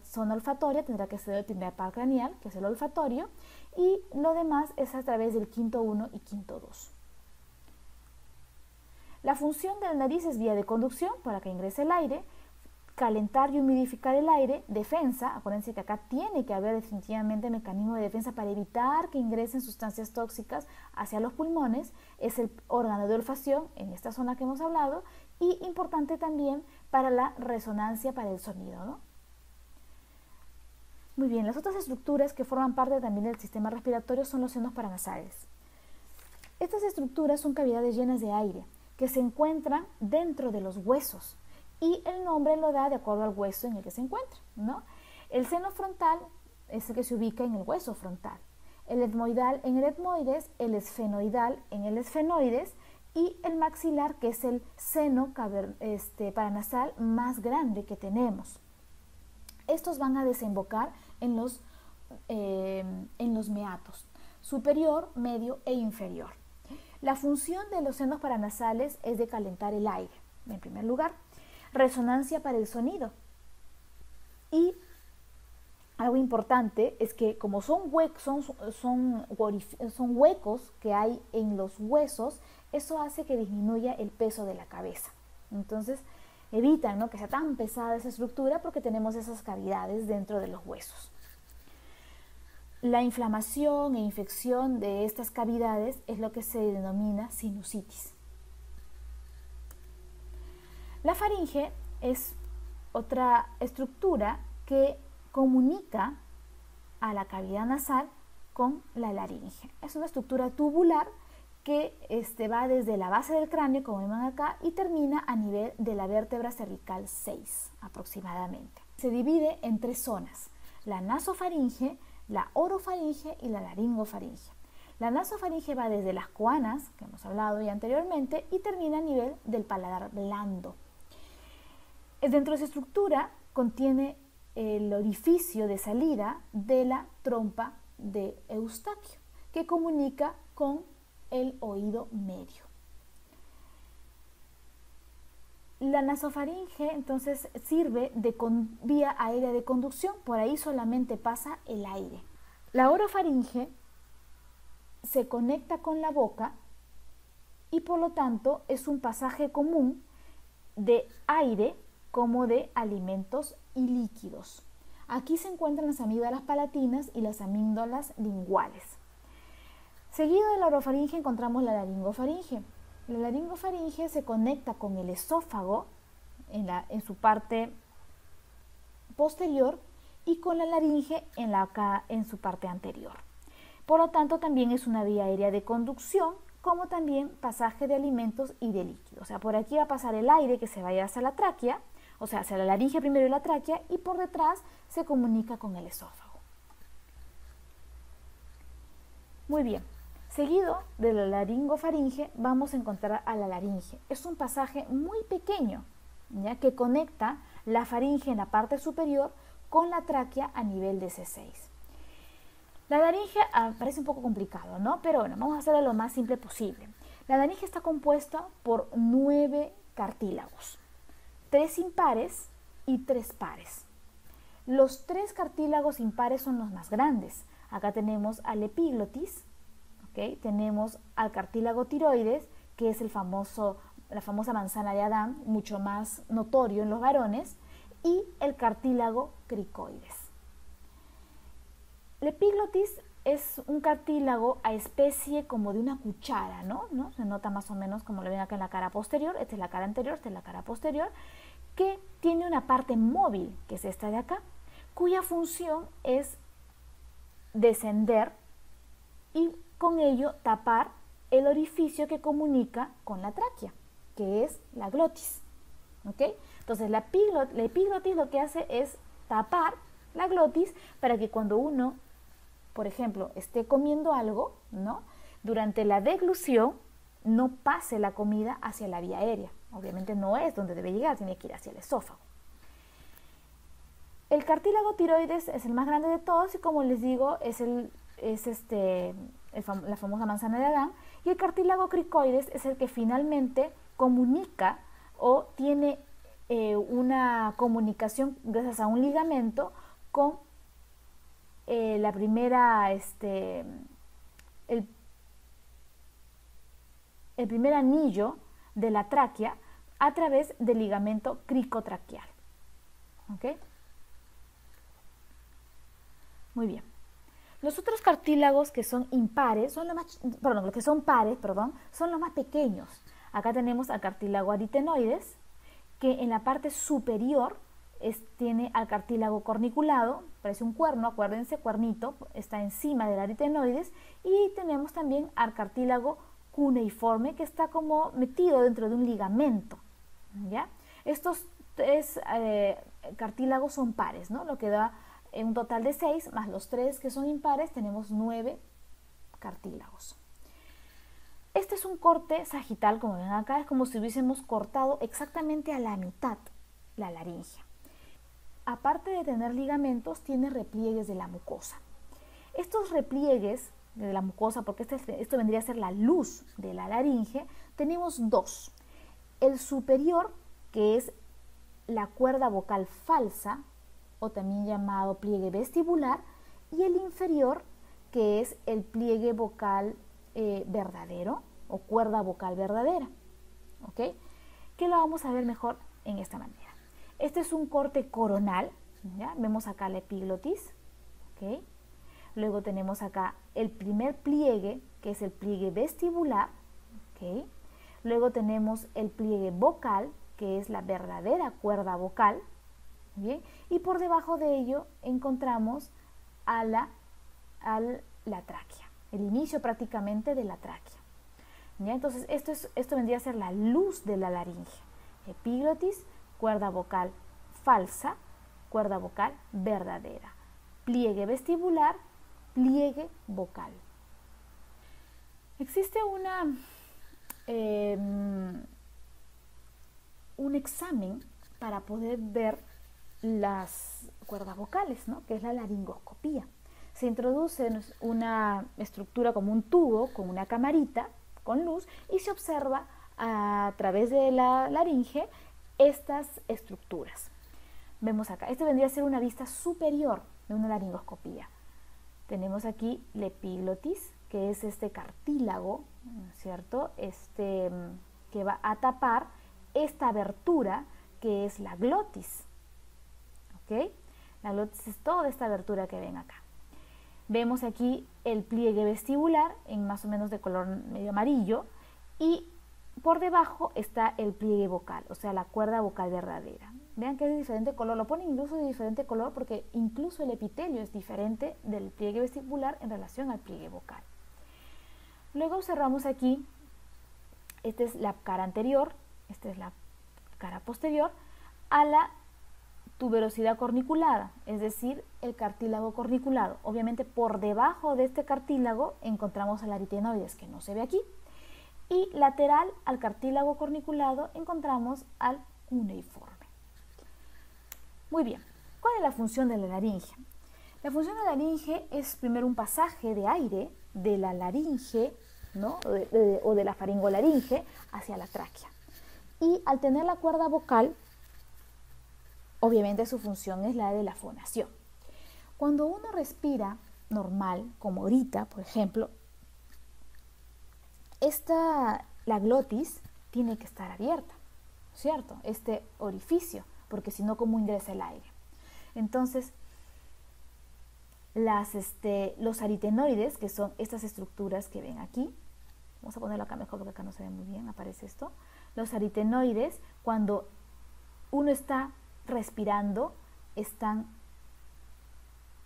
zona olfatoria, tendrá que ser el primer par craneal, que es el olfatorio, y lo demás es a través del quinto 1 y quinto 2. La función de la nariz es vía de conducción para que ingrese el aire, calentar y humidificar el aire, defensa. Acuérdense que acá tiene que haber definitivamente mecanismo de defensa para evitar que ingresen sustancias tóxicas hacia los pulmones. Es el órgano de olfacción en esta zona que hemos hablado, y importante también para la resonancia para el sonido, ¿no? Muy bien, las otras estructuras que forman parte también del sistema respiratorio son los senos paranasales. Estas estructuras son cavidades llenas de aire que se encuentran dentro de los huesos, y el nombre lo da de acuerdo al hueso en el que se encuentra, ¿no? El seno frontal es el que se ubica en el hueso frontal, el etmoidal en el etmoides, el esfenoidal en el esfenoides, y el maxilar, que es el seno paranasal más grande que tenemos. Estos van a desembocar en los meatos superior, medio e inferior. La función de los senos paranasales es de calentar el aire, en primer lugar. Resonancia para el sonido. Y algo importante es que como son huecos que hay en los huesos, eso hace que disminuya el peso de la cabeza. Entonces evitan, ¿no?, que sea tan pesada esa estructura, porque tenemos esas cavidades dentro de los huesos. La inflamación e infección de estas cavidades es lo que se denomina sinusitis. La faringe es otra estructura que comunica a la cavidad nasal con la laringe. Es una estructura tubular que va desde la base del cráneo, como ven acá, y termina a nivel de la vértebra cervical 6 aproximadamente. Se divide en tres zonas: la nasofaringe, la orofaringe y la laringofaringe. La nasofaringe va desde las coanas, que hemos hablado ya anteriormente, y termina a nivel del paladar blando. Dentro de esa estructura contiene el orificio de salida de la trompa de Eustaquio, que comunica con el oído medio. La nasofaringe entonces sirve de vía aérea de conducción, por ahí solamente pasa el aire. La orofaringe se conecta con la boca y por lo tanto es un pasaje común de aire como de alimentos y líquidos. Aquí se encuentran las amígdalas palatinas y las amígdalas linguales. Seguido de la orofaringe encontramos la laringofaringe. La laringofaringe se conecta con el esófago en su parte posterior y con la laringe en su parte anterior. Por lo tanto, también es una vía aérea de conducción, como también pasaje de alimentos y de líquidos. O sea, por aquí va a pasar el aire que se vaya hacia la tráquea, o sea, hacia la laringe primero y la tráquea, y por detrás se comunica con el esófago. Muy bien. Seguido de la laringofaringe vamos a encontrar a la laringe. Es un pasaje muy pequeño, ¿ya?, que conecta la faringe en la parte superior con la tráquea a nivel de C6. La laringe parece un poco complicado, ¿no? Pero bueno, vamos a hacerlo lo más simple posible. La laringe está compuesta por 9 cartílagos, 3 impares y 3 pares. Los 3 cartílagos impares son los más grandes. Acá tenemos al epiglotis, ¿okay? Tenemos al cartílago tiroides, que es la famosa manzana de Adán, mucho más notorio en los varones, y el cartílago cricoides. El epiglotis es un cartílago a especie como de una cuchara, ¿no? Se nota más o menos como lo ven acá en la cara posterior. Esta es la cara anterior, esta es la cara posterior, que tiene una parte móvil, que es esta de acá, cuya función es descender y con ello tapar el orificio que comunica con la tráquea, que es la glotis. ¿Okay? Entonces la epiglotis lo que hace es tapar la glotis para que cuando uno, por ejemplo, esté comiendo algo, ¿no?, durante la deglución no pase la comida hacia la vía aérea. Obviamente no es donde debe llegar, tiene que ir hacia el esófago. El cartílago tiroides es el más grande de todos y, como les digo, es la famosa manzana de Adán, y el cartílago cricoides es el que finalmente comunica o tiene una comunicación gracias a un ligamento con el primer anillo de la tráquea a través del ligamento cricotraqueal. ¿Okay? Muy bien. Los otros cartílagos que son impares, son los más pequeños. Acá tenemos al cartílago aritenoides, que en la parte superior tiene al cartílago corniculado, parece un cuerno, acuérdense, cuernito, está encima del aritenoides, y tenemos también al cartílago cuneiforme, que está como metido dentro de un ligamento, ¿ya? Estos 3 cartílagos son pares, ¿no? Lo que da un total de 6, más los 3 que son impares, tenemos 9 cartílagos. Este es un corte sagital, como ven acá, es como si hubiésemos cortado exactamente a la mitad la laringe. Aparte de tener ligamentos, tiene repliegues de la mucosa. Estos repliegues de la mucosa, porque esto vendría a ser la luz de la laringe, tenemos 2. El superior, que es la cuerda vocal falsa, o también llamado pliegue vestibular, y el inferior, que es el pliegue vocal verdadero o cuerda vocal verdadera, ¿ok? Que lo vamos a ver mejor en esta manera. Este es un corte coronal, ¿ya? Vemos acá la epiglotis, ¿ok? Luego tenemos acá el primer pliegue, que es el pliegue vestibular, ¿ok? Luego tenemos el pliegue vocal, que es la verdadera cuerda vocal, ¿bien? Y por debajo de ello encontramos a la tráquea, el inicio prácticamente de la tráquea, ¿ya? Entonces esto vendría a ser la luz de la laringe. Epiglotis, cuerda vocal falsa, cuerda vocal verdadera, pliegue vestibular, pliegue vocal. Existe un examen para poder ver las cuerdas vocales, ¿no?, que es la laringoscopía. Se introduce una estructura como un tubo con una camarita con luz y se observa a través de la laringe estas estructuras. Vemos acá, esto vendría a ser una vista superior de una laringoscopía. Tenemos aquí la epiglotis, que es este cartílago, ¿cierto?, que va a tapar esta abertura que es la glotis. ¿Ok? La glotis es toda esta abertura que ven acá. Vemos aquí el pliegue vestibular en más o menos de color medio amarillo, y por debajo está el pliegue vocal, o sea, la cuerda vocal verdadera. Vean que es de diferente color, lo ponen incluso de diferente color porque incluso el epitelio es diferente del pliegue vestibular en relación al pliegue vocal. Luego observamos aquí, esta es la cara anterior, esta es la cara posterior, a la tuberosidad corniculada, es decir, el cartílago corniculado. Obviamente por debajo de este cartílago encontramos al aritenoides, que no se ve aquí, y lateral al cartílago corniculado encontramos al cuneiforme. Muy bien, ¿cuál es la función de la laringe? La función de la laringe es primero un pasaje de aire de la laringe, ¿no? o de la faringolaringe hacia la tráquea. Y al tener la cuerda vocal, obviamente su función es la de la fonación. Cuando uno respira normal, como ahorita, por ejemplo, la glotis tiene que estar abierta, ¿cierto? Este orificio, porque si no, ¿cómo ingresa el aire? Entonces, los aritenoides, que son estas estructuras que ven aquí, vamos a ponerlo acá mejor porque acá no se ve muy bien, aparece esto. Los aritenoides, cuando uno está respirando, están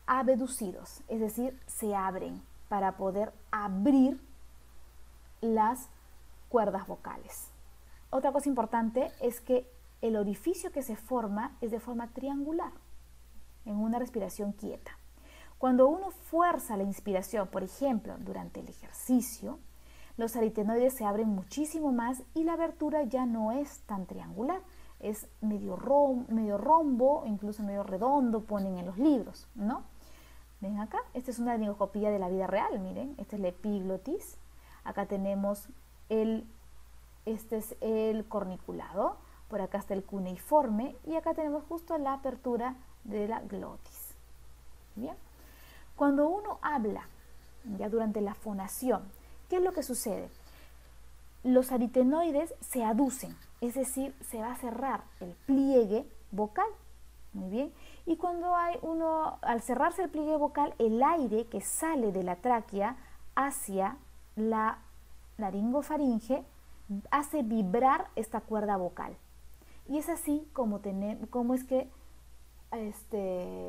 abducidos, es decir, se abren para poder abrir las cuerdas vocales. Otra cosa importante es que el orificio que se forma es de forma triangular, en una respiración quieta. Cuando uno fuerza la inspiración, por ejemplo, durante el ejercicio, los aritenoides se abren muchísimo más y la abertura ya no es tan triangular, es medio rombo, incluso medio redondo, ponen en los libros, ¿no? Ven acá, esta es una laringoscopía de la vida real, miren, esta es la epiglotis, acá tenemos este es el corniculado, por acá está el cuneiforme y acá tenemos justo la apertura de la glotis. Bien, cuando uno habla ya durante la fonación, ¿qué es lo que sucede? Los aritenoides se aducen, es decir, se va a cerrar el pliegue vocal. Muy bien, y cuando al cerrarse el pliegue vocal, el aire que sale de la tráquea hacia la laringofaringe hace vibrar esta cuerda vocal. Y es así como es que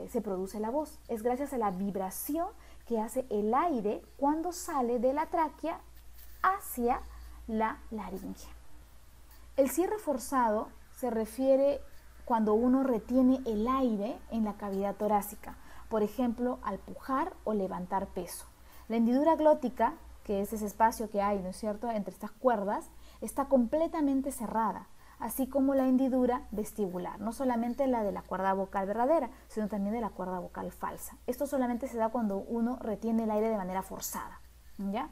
se produce la voz. Es gracias a la vibración que hace el aire cuando sale de la tráquea hacia la laringe. El cierre forzado se refiere cuando uno retiene el aire en la cavidad torácica, por ejemplo, al pujar o levantar peso. La hendidura glótica, que es ese espacio que hay, ¿no es cierto?, entre estas cuerdas, está completamente cerrada, así como la hendidura vestibular, no solamente la de la cuerda vocal verdadera, sino también de la cuerda vocal falsa. Esto solamente se da cuando uno retiene el aire de manera forzada, ¿ya?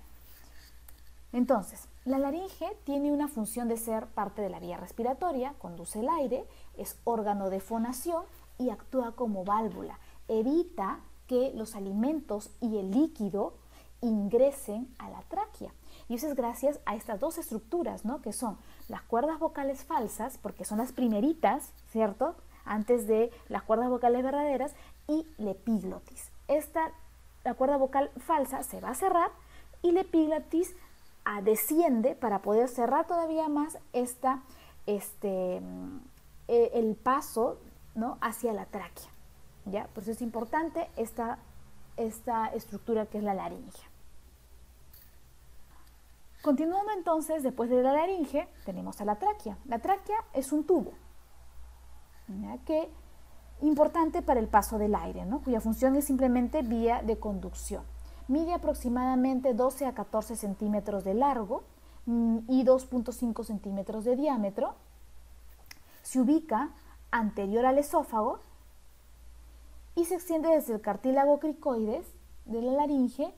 Entonces, la laringe tiene una función de ser parte de la vía respiratoria, conduce el aire, es órgano de fonación y actúa como válvula. Evita que los alimentos y el líquido ingresen a la tráquea. Y eso es gracias a estas dos estructuras, ¿no?, que son las cuerdas vocales falsas, porque son las primeritas, ¿cierto?, antes de las cuerdas vocales verdaderas, y la epiglotis. La cuerda vocal falsa se va a cerrar y la epiglotis desciende para poder cerrar todavía más el paso, ¿no?, hacia la tráquea, ¿ya? Por eso es importante esta estructura que es la laringe. Continuando entonces, después de la laringe, tenemos a la tráquea. La tráquea es un tubo, ¿ya?, que importante para el paso del aire, ¿no?, cuya función es simplemente vía de conducción. Mide aproximadamente 12 a 14 centímetros de largo y 2.5 centímetros de diámetro. Se ubica anterior al esófago y se extiende desde el cartílago cricoides de la laringe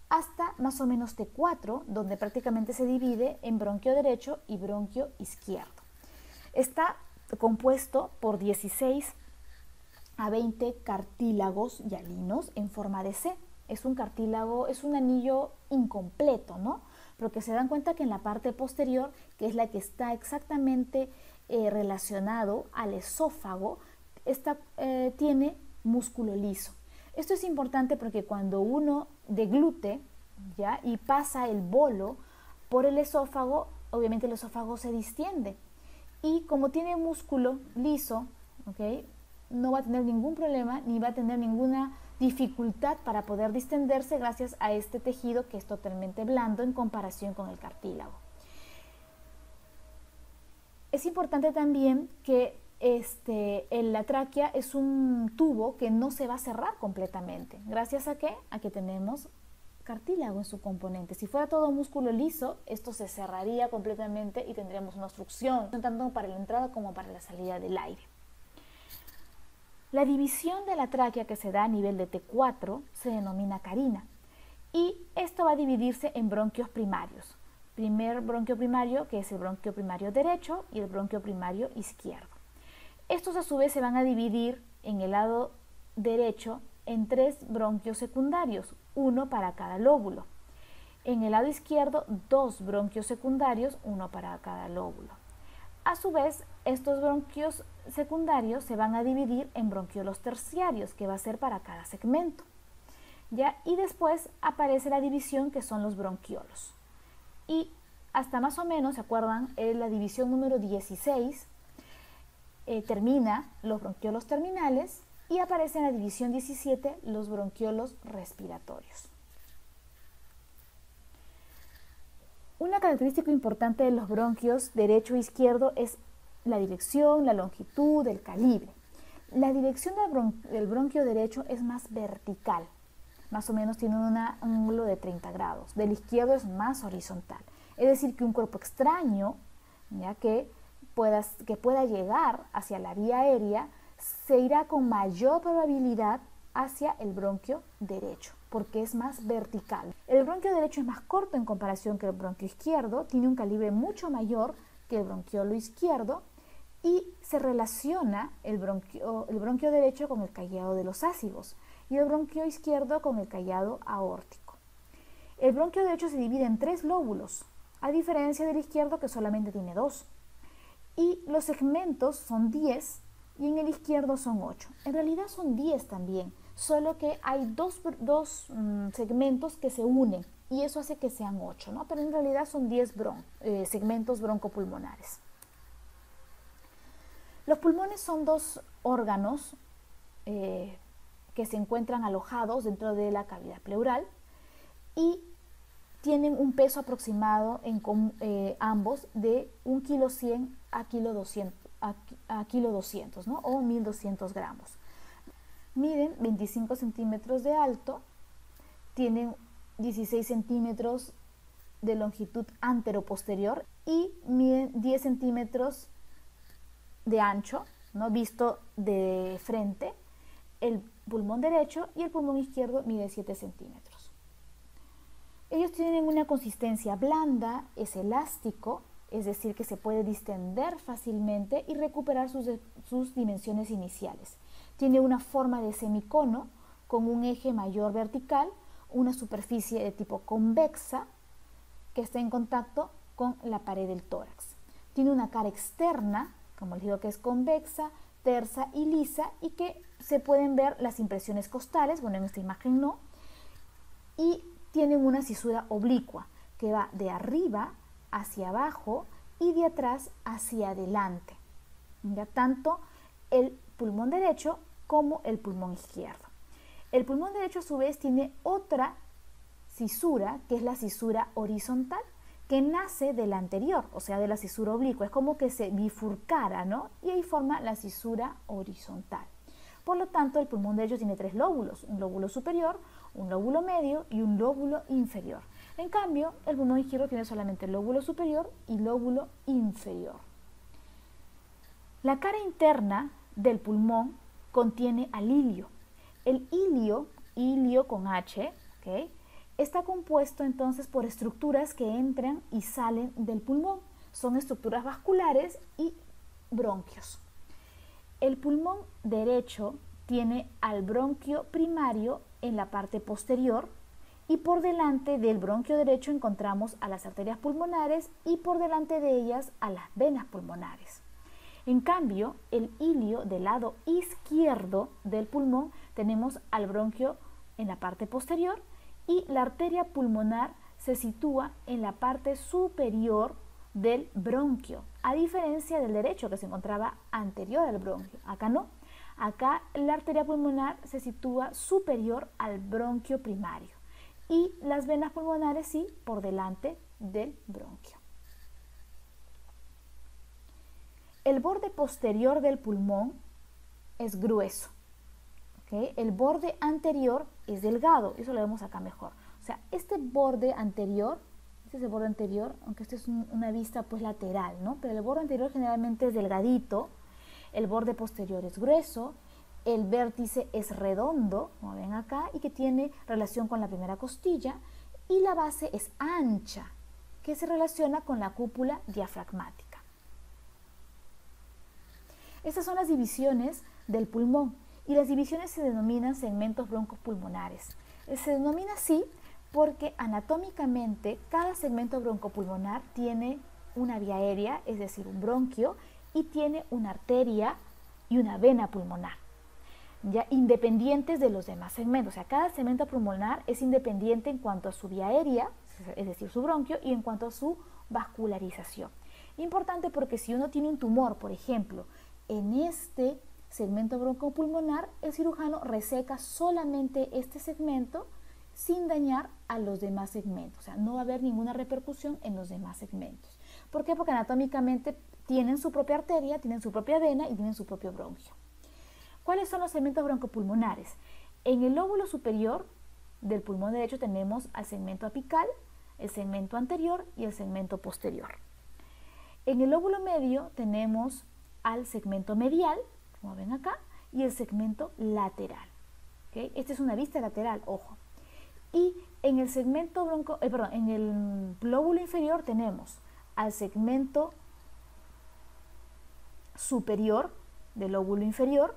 hasta más o menos T4, donde prácticamente se divide en bronquio derecho y bronquio izquierdo. Está compuesto por 16 a 20 cartílagos hialinos en forma de C. Es un cartílago, es un anillo incompleto, ¿no? Pero que se dan cuenta que en la parte posterior, que es la que está exactamente relacionado al esófago, tiene músculo liso. Esto es importante porque cuando uno deglute, ¿ya?, y pasa el bolo por el esófago, obviamente el esófago se distiende. Y como tiene músculo liso, ¿okay?, no va a tener ningún problema ni va a tener ninguna dificultad para poder distenderse gracias a este tejido que es totalmente blando en comparación con el cartílago. Es importante también que la tráquea es un tubo que no se va a cerrar completamente. ¿Gracias a qué? A que tenemos cartílago en su componente. Si fuera todo músculo liso, esto se cerraría completamente y tendríamos una obstrucción, tanto para la entrada como para la salida del aire. La división de la tráquea que se da a nivel de T4 se denomina carina y esto va a dividirse en bronquios primarios. Primer bronquio primario, que es el bronquio primario derecho, y el bronquio primario izquierdo. Estos a su vez se van a dividir en el lado derecho en 3 bronquios secundarios, uno para cada lóbulo. En el lado izquierdo, 2 bronquios secundarios, uno para cada lóbulo. A su vez, estos bronquios secundarios se van a dividir en bronquiolos terciarios, que va a ser para cada segmento. ¿Ya? Y después aparece la división, que son los bronquiolos. Y hasta más o menos, ¿se acuerdan? La división número 16 termina los bronquiolos terminales y aparece en la división 17 los bronquiolos respiratorios. Una característica importante de los bronquios derecho e izquierdo es la dirección, la longitud, el calibre. La dirección del bronquio derecho es más vertical, más o menos tiene un ángulo de 30 grados. Del izquierdo es más horizontal. Es decir, que un cuerpo extraño, ya que pueda llegar hacia la vía aérea, se irá con mayor probabilidad hacia el bronquio derecho, porque es más vertical. El bronquio derecho es más corto en comparación que el bronquio izquierdo, tiene un calibre mucho mayor que el bronquiolo izquierdo y se relaciona el bronquio derecho con el callado de los ácigos y el bronquio izquierdo con el callado aórtico. El bronquio derecho se divide en 3 lóbulos, a diferencia del izquierdo que solamente tiene 2. Y los segmentos son 10 y en el izquierdo son 8. En realidad son 10 también, solo que hay dos segmentos que se unen y eso hace que sean 8, ¿no? Pero en realidad son 10 segmentos broncopulmonares. Los pulmones son 2 órganos que se encuentran alojados dentro de la cavidad pleural y tienen un peso aproximado en ambos de 1,100 kg a 1,2 kg, ¿no? O 1,200 gramos. Miden 25 centímetros de alto, tienen 16 centímetros de longitud antero-posterior y miden 10 centímetros de ancho, ¿no? Visto de frente. El pulmón derecho y el pulmón izquierdo mide 7 centímetros. Ellos tienen una consistencia blanda, es elástico, es decir, que se puede distender fácilmente y recuperar sus dimensiones iniciales. Tiene una forma de semicono con un eje mayor vertical, una superficie de tipo convexa que está en contacto con la pared del tórax. Tiene una cara externa, como les digo, que es convexa, tersa y lisa y que se pueden ver las impresiones costales, bueno, en esta imagen no, y tienen una cisura oblicua que va de arriba hacia abajo y de atrás hacia adelante, ya tanto el pulmón derecho como el pulmón izquierdo. El pulmón derecho a su vez tiene otra cisura que es la cisura horizontal que nace de la anterior, o sea de la cisura oblicua, es como que se bifurcara, ¿no? Y ahí forma la cisura horizontal. Por lo tanto, el pulmón derecho tiene 3 lóbulos, un lóbulo superior, un lóbulo medio y un lóbulo inferior. En cambio, el pulmón izquierdo tiene solamente lóbulo superior y lóbulo inferior. La cara interna del pulmón contiene al hilio. El hilio con H, ¿okay?, está compuesto entonces por estructuras que entran y salen del pulmón. Son estructuras vasculares y bronquios. El pulmón derecho tiene al bronquio primario en la parte posterior y por delante del bronquio derecho encontramos a las arterias pulmonares y por delante de ellas a las venas pulmonares. En cambio, el hilio del lado izquierdo del pulmón tenemos al bronquio en la parte posterior y la arteria pulmonar se sitúa en la parte superior del bronquio, a diferencia del derecho que se encontraba anterior al bronquio. Acá no, acá la arteria pulmonar se sitúa superior al bronquio primario y las venas pulmonares sí por delante del bronquio. El borde posterior del pulmón es grueso, ¿okay? El borde anterior es delgado, eso lo vemos acá mejor. O sea, este borde anterior, este es el borde anterior, aunque esto es una vista pues lateral, ¿no? Pero el borde anterior generalmente es delgadito, el borde posterior es grueso, el vértice es redondo, como ven acá, y que tiene relación con la primera costilla, y la base es ancha, que se relaciona con la cúpula diafragmática. Estas son las divisiones del pulmón, y las divisiones se denominan segmentos broncopulmonares. Se denomina así porque anatómicamente cada segmento broncopulmonar tiene una vía aérea, es decir, un bronquio, y tiene una arteria y una vena pulmonar, ya independientes de los demás segmentos. O sea, cada segmento pulmonar es independiente en cuanto a su vía aérea, es decir, su bronquio, y en cuanto a su vascularización. Importante porque si uno tiene un tumor, por ejemplo, en este segmento broncopulmonar, el cirujano reseca solamente este segmento sin dañar a los demás segmentos. O sea, no va a haber ninguna repercusión en los demás segmentos. ¿Por qué? Porque anatómicamente tienen su propia arteria, tienen su propia vena y tienen su propio bronquio. ¿Cuáles son los segmentos broncopulmonares? En el lóbulo superior del pulmón derecho tenemos al segmento apical, el segmento anterior y el segmento posterior. En el lóbulo medio tenemos al segmento medial, como ven acá, y el segmento lateral. ¿Okay? Esta es una vista lateral, ojo. Y en el segmento en el lóbulo inferior tenemos al segmento superior del lóbulo inferior,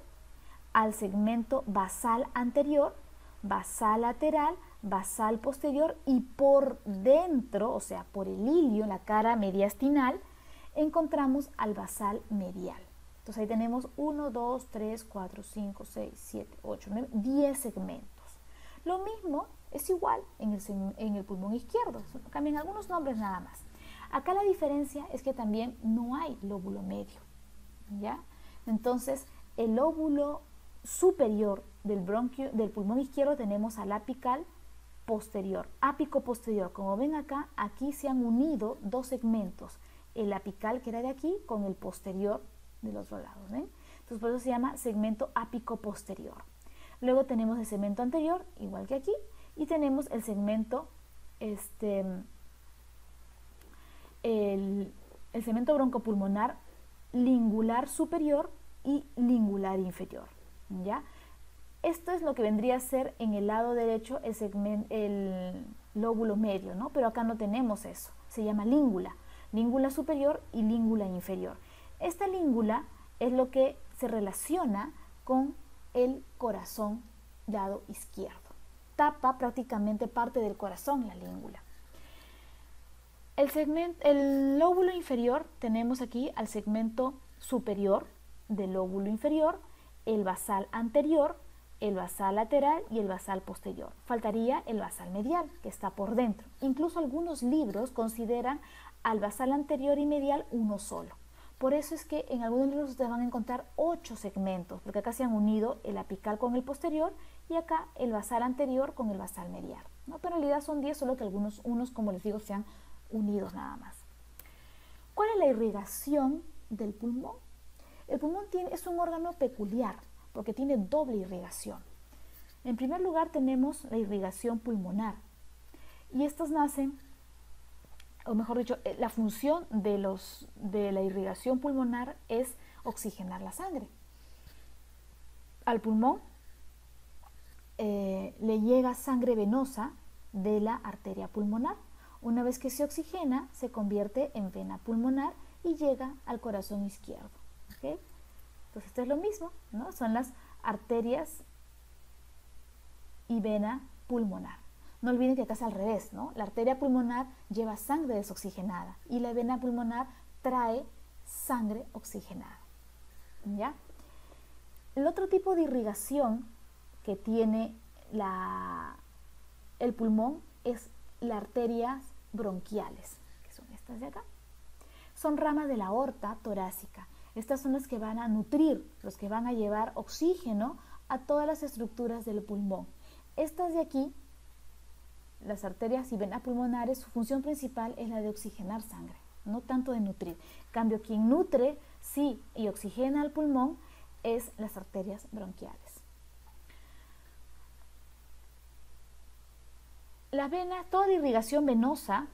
al segmento basal anterior, basal lateral, basal posterior, y por dentro, o sea, por el ilio, la cara mediastinal, encontramos al basal medial. Entonces ahí tenemos 1, 2, 3, 4, 5, 6, 7, 8, 9, 10 segmentos. Lo mismo es igual en el pulmón izquierdo, cambian algunos nombres nada más. Acá la diferencia es que también no hay lóbulo medio, ¿ya? Entonces, el lóbulo superior del pulmón izquierdo tenemos al apical posterior, ápico posterior. Como ven acá, aquí se han unido dos segmentos, el apical que era de aquí con el posterior del otro lado, ¿ven? Entonces por eso se llama segmento ápico posterior. Luego tenemos el segmento anterior, igual que aquí, y tenemos el segmento el segmento broncopulmonar lingular superior y lingular inferior, ¿ya? Esto es lo que vendría a ser en el lado derecho el lóbulo medio, ¿no? Pero acá no tenemos eso, se llama língula superior y língula inferior. Esta língula es lo que se relaciona con el corazón lado izquierdo. Tapa prácticamente parte del corazón la língula. El lóbulo inferior, tenemos aquí al segmento superior del lóbulo inferior, el basal anterior, el basal lateral y el basal posterior. Faltaría el basal medial, que está por dentro. Incluso algunos libros consideran al basal anterior y medial uno solo. Por eso es que en algunos libros ustedes van a encontrar 8 segmentos, porque acá se han unido el apical con el posterior y acá el basal anterior con el basal medial, ¿no? Pero en realidad son 10, solo que unos, como les digo, se han unidos nada más. ¿Cuál es la irrigación del pulmón? El pulmón es un órgano peculiar porque tiene doble irrigación. En primer lugar tenemos la irrigación pulmonar, y estos nacen, o mejor dicho, la función de la irrigación pulmonar es oxigenar la sangre. Al pulmón le llega sangre venosa de la arteria pulmonar. Una vez que se oxigena, se convierte en vena pulmonar y llega al corazón izquierdo. ¿Okay? Entonces esto es lo mismo, ¿no? Son las arterias y vena pulmonar. No olviden que acá es al revés, ¿no? La arteria pulmonar lleva sangre desoxigenada y la vena pulmonar trae sangre oxigenada, ¿ya? El otro tipo de irrigación que tiene el pulmón es las arterias bronquiales, que son estas de acá. Son ramas de la aorta torácica. Estas son las que van a nutrir, los que van a llevar oxígeno a todas las estructuras del pulmón. Estas de aquí, las arterias y venas pulmonares, su función principal es la de oxigenar sangre, no tanto de nutrir. En cambio, quien nutre sí y oxigena al pulmón es las arterias bronquiales. La vena, toda la irrigación venosa,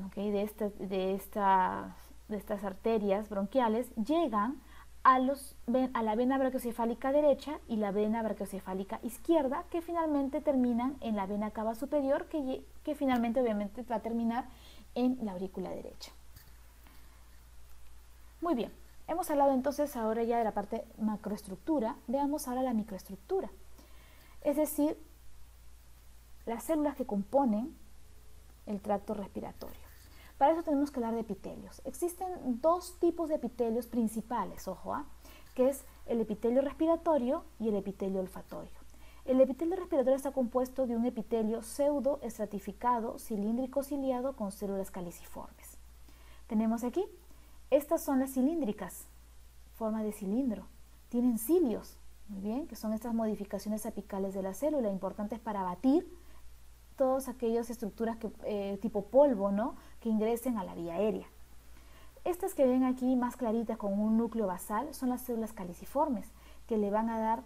¿okay?, de estas arterias bronquiales llegan a la vena brachiocefálica derecha y la vena brachiocefálica izquierda, que finalmente terminan en la vena cava superior, que finalmente obviamente va a terminar en la aurícula derecha. Muy bien, hemos hablado entonces ahora ya de la parte macroestructura. Veamos ahora la microestructura, es decir, las células que componen el tracto respiratorio. Para eso tenemos que hablar de epitelios. Existen dos tipos de epitelios principales, ojo, que es el epitelio respiratorio y el epitelio olfatorio. El epitelio respiratorio está compuesto de un epitelio pseudoestratificado, cilíndrico ciliado con células caliciformes. Tenemos aquí, estas son las cilíndricas, forma de cilindro. Tienen cilios, muy bien, que son estas modificaciones apicales de la célula, importantes para batir todas aquellas estructuras tipo polvo, ¿no?, que ingresen a la vía aérea. Estas que ven aquí más claritas con un núcleo basal son las células caliciformes, que le van a dar,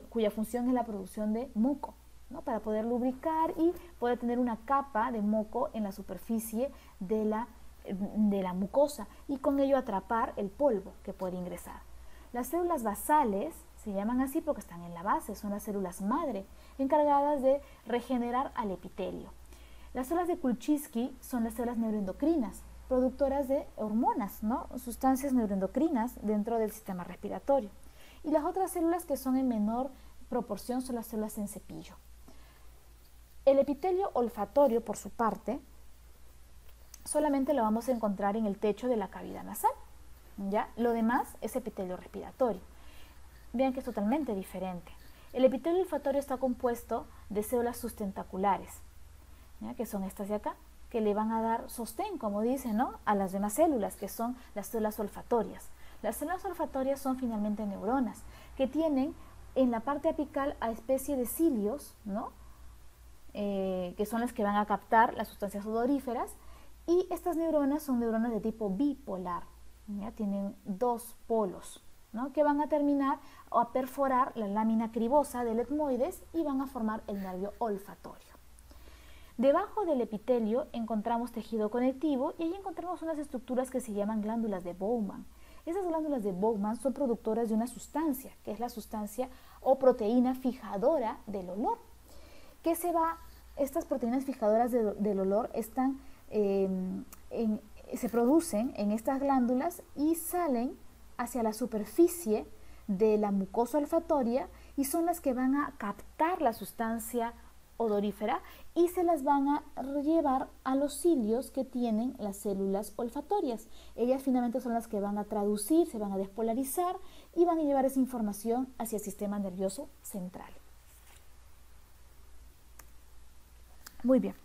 cuya función es la producción de moco, ¿no?, para poder lubricar y poder tener una capa de moco en la superficie de la mucosa y con ello atrapar el polvo que puede ingresar. Las células basales se llaman así porque están en la base, son las células madre, encargadas de regenerar al epitelio. Las células de Kulczycki son las células neuroendocrinas, productoras de hormonas, ¿no?, sustancias neuroendocrinas dentro del sistema respiratorio. Y las otras células que son en menor proporción son las células en cepillo. El epitelio olfatorio, por su parte, solamente lo vamos a encontrar en el techo de la cavidad nasal, ¿ya? Lo demás es epitelio respiratorio. Vean que es totalmente diferente. El epitelio olfatorio está compuesto de células sustentaculares, ¿ya?, que son estas de acá, que le van a dar sostén, como dicen, ¿no?, a las demás células, que son las células olfatorias. Las células olfatorias son finalmente neuronas, que tienen en la parte apical a especie de cilios, ¿no?, que son las que van a captar las sustancias odoríferas, y estas neuronas son neuronas de tipo bipolar, ¿ya?, tienen dos polos, ¿no?, que van a terminar o a perforar la lámina cribosa del etmoides y van a formar el nervio olfatorio. Debajo del epitelio encontramos tejido conectivo y ahí encontramos unas estructuras que se llaman glándulas de Bowman. Esas glándulas de Bowman son productoras de una sustancia, que es la sustancia o proteína fijadora del olor. Estas proteínas fijadoras del olor están, se producen en estas glándulas y salen hacia la superficie de la mucosa olfatoria y son las que van a captar la sustancia odorífera y se las van a llevar a los cilios que tienen las células olfatorias. Ellas finalmente son las que van a traducir, se van a despolarizar y van a llevar esa información hacia el sistema nervioso central. Muy bien.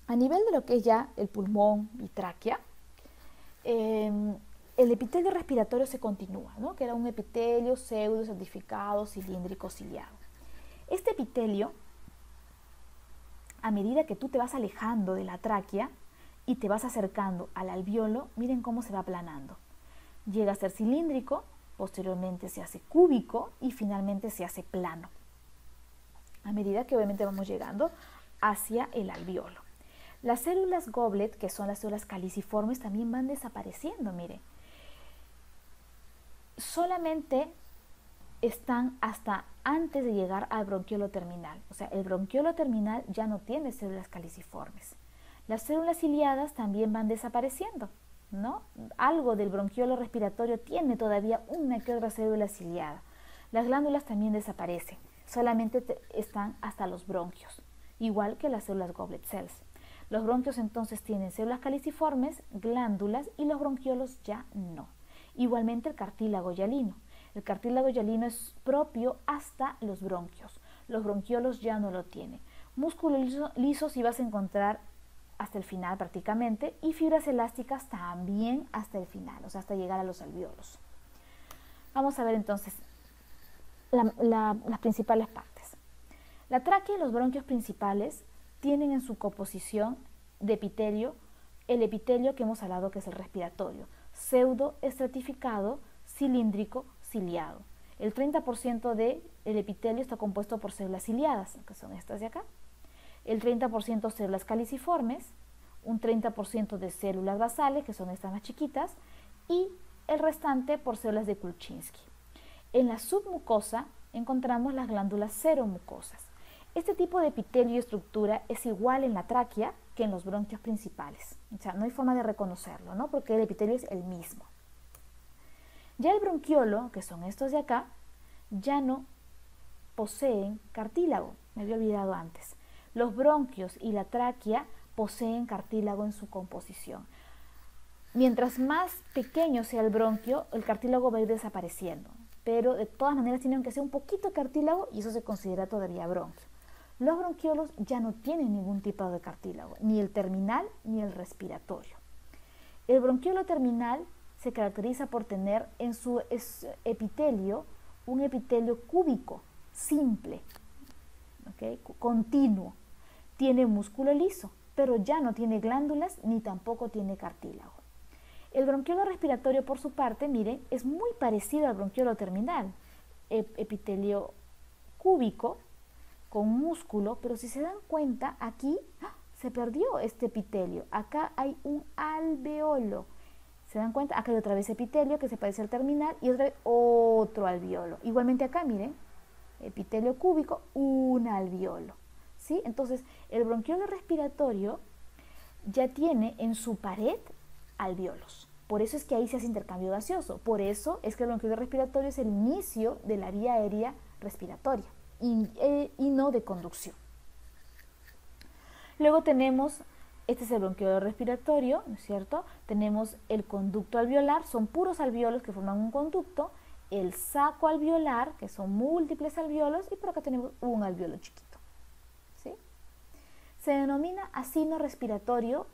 A nivel de lo que es ya el pulmón y tráquea, el epitelio respiratorio se continúa, ¿no?, que era un epitelio pseudo-estratificado, cilíndrico, ciliado. Este epitelio, a medida que tú te vas alejando de la tráquea y te vas acercando al alveolo, miren cómo se va aplanando. Llega a ser cilíndrico, posteriormente se hace cúbico y finalmente se hace plano, a medida que obviamente vamos llegando hacia el alveolo. Las células goblet, que son las células caliciformes, también van desapareciendo, miren. Solamente están hasta antes de llegar al bronquiolo terminal. O sea, el bronquiolo terminal ya no tiene células caliciformes. Las células ciliadas también van desapareciendo, ¿no? Algo del bronquiolo respiratorio tiene todavía una que otra célula ciliada. Las glándulas también desaparecen. Solamente están hasta los bronquios, igual que las células goblet cells. Los bronquios entonces tienen células caliciformes, glándulas, y los bronquiolos ya no. Igualmente el cartílago hialino. El cartílago hialino es propio hasta los bronquios. Los bronquiolos ya no lo tienen. Músculo liso sí vas a encontrar hasta el final prácticamente, y fibras elásticas también hasta el final, o sea, hasta llegar a los alveolos. Vamos a ver entonces las principales partes. La tráquea y los bronquios principales tienen en su composición de epitelio el epitelio que hemos hablado, que es el respiratorio. pseudoestratificado, cilíndrico, ciliado. El 30% del epitelio está compuesto por células ciliadas, que son estas de acá. El 30% células caliciformes, un 30% de células basales, que son estas más chiquitas, y el restante por células de Kulczynski. En la submucosa encontramos las glándulas seromucosas. Este tipo de epitelio y estructura es igual en la tráquea que en los bronquios principales. O sea, no hay forma de reconocerlo, ¿no? Porque el epitelio es el mismo. Ya el bronquiolo, que son estos de acá, ya no poseen cartílago. Me había olvidado antes. Los bronquios y la tráquea poseen cartílago en su composición. Mientras más pequeño sea el bronquio, el cartílago va a ir desapareciendo. Pero de todas maneras tienen que ser un poquito de cartílago y eso se considera todavía bronquio. Los bronquiolos ya no tienen ningún tipo de cartílago, ni el terminal ni el respiratorio. El bronquiolo terminal se caracteriza por tener en su epitelio un epitelio cúbico, simple, ¿okay? Continuo. Tiene músculo liso, pero ya no tiene glándulas ni tampoco tiene cartílago. El bronquiolo respiratorio, por su parte, miren, es muy parecido al bronquiolo terminal. Epitelio cúbico, con músculo, pero si se dan cuenta, aquí se perdió este epitelio. Acá hay un alveolo. ¿Se dan cuenta? Acá hay otra vez epitelio que se parece al terminal y otra vez otro alveolo. Igualmente acá, miren, epitelio cúbico, un alveolo. ¿Sí? Entonces, el bronquiolo respiratorio ya tiene en su pared alveolos. Por eso es que ahí se hace intercambio gaseoso. Por eso es que el bronquiolo respiratorio es el inicio de la vía aérea respiratoria y no de conducción. Luego tenemos, este es el bronquiolo respiratorio, ¿no es cierto? Tenemos el conducto alveolar, son puros alveolos que forman un conducto, el saco alveolar, que son múltiples alveolos, y por acá tenemos un alveolo chiquito. ¿Sí? Se denomina acino respiratorio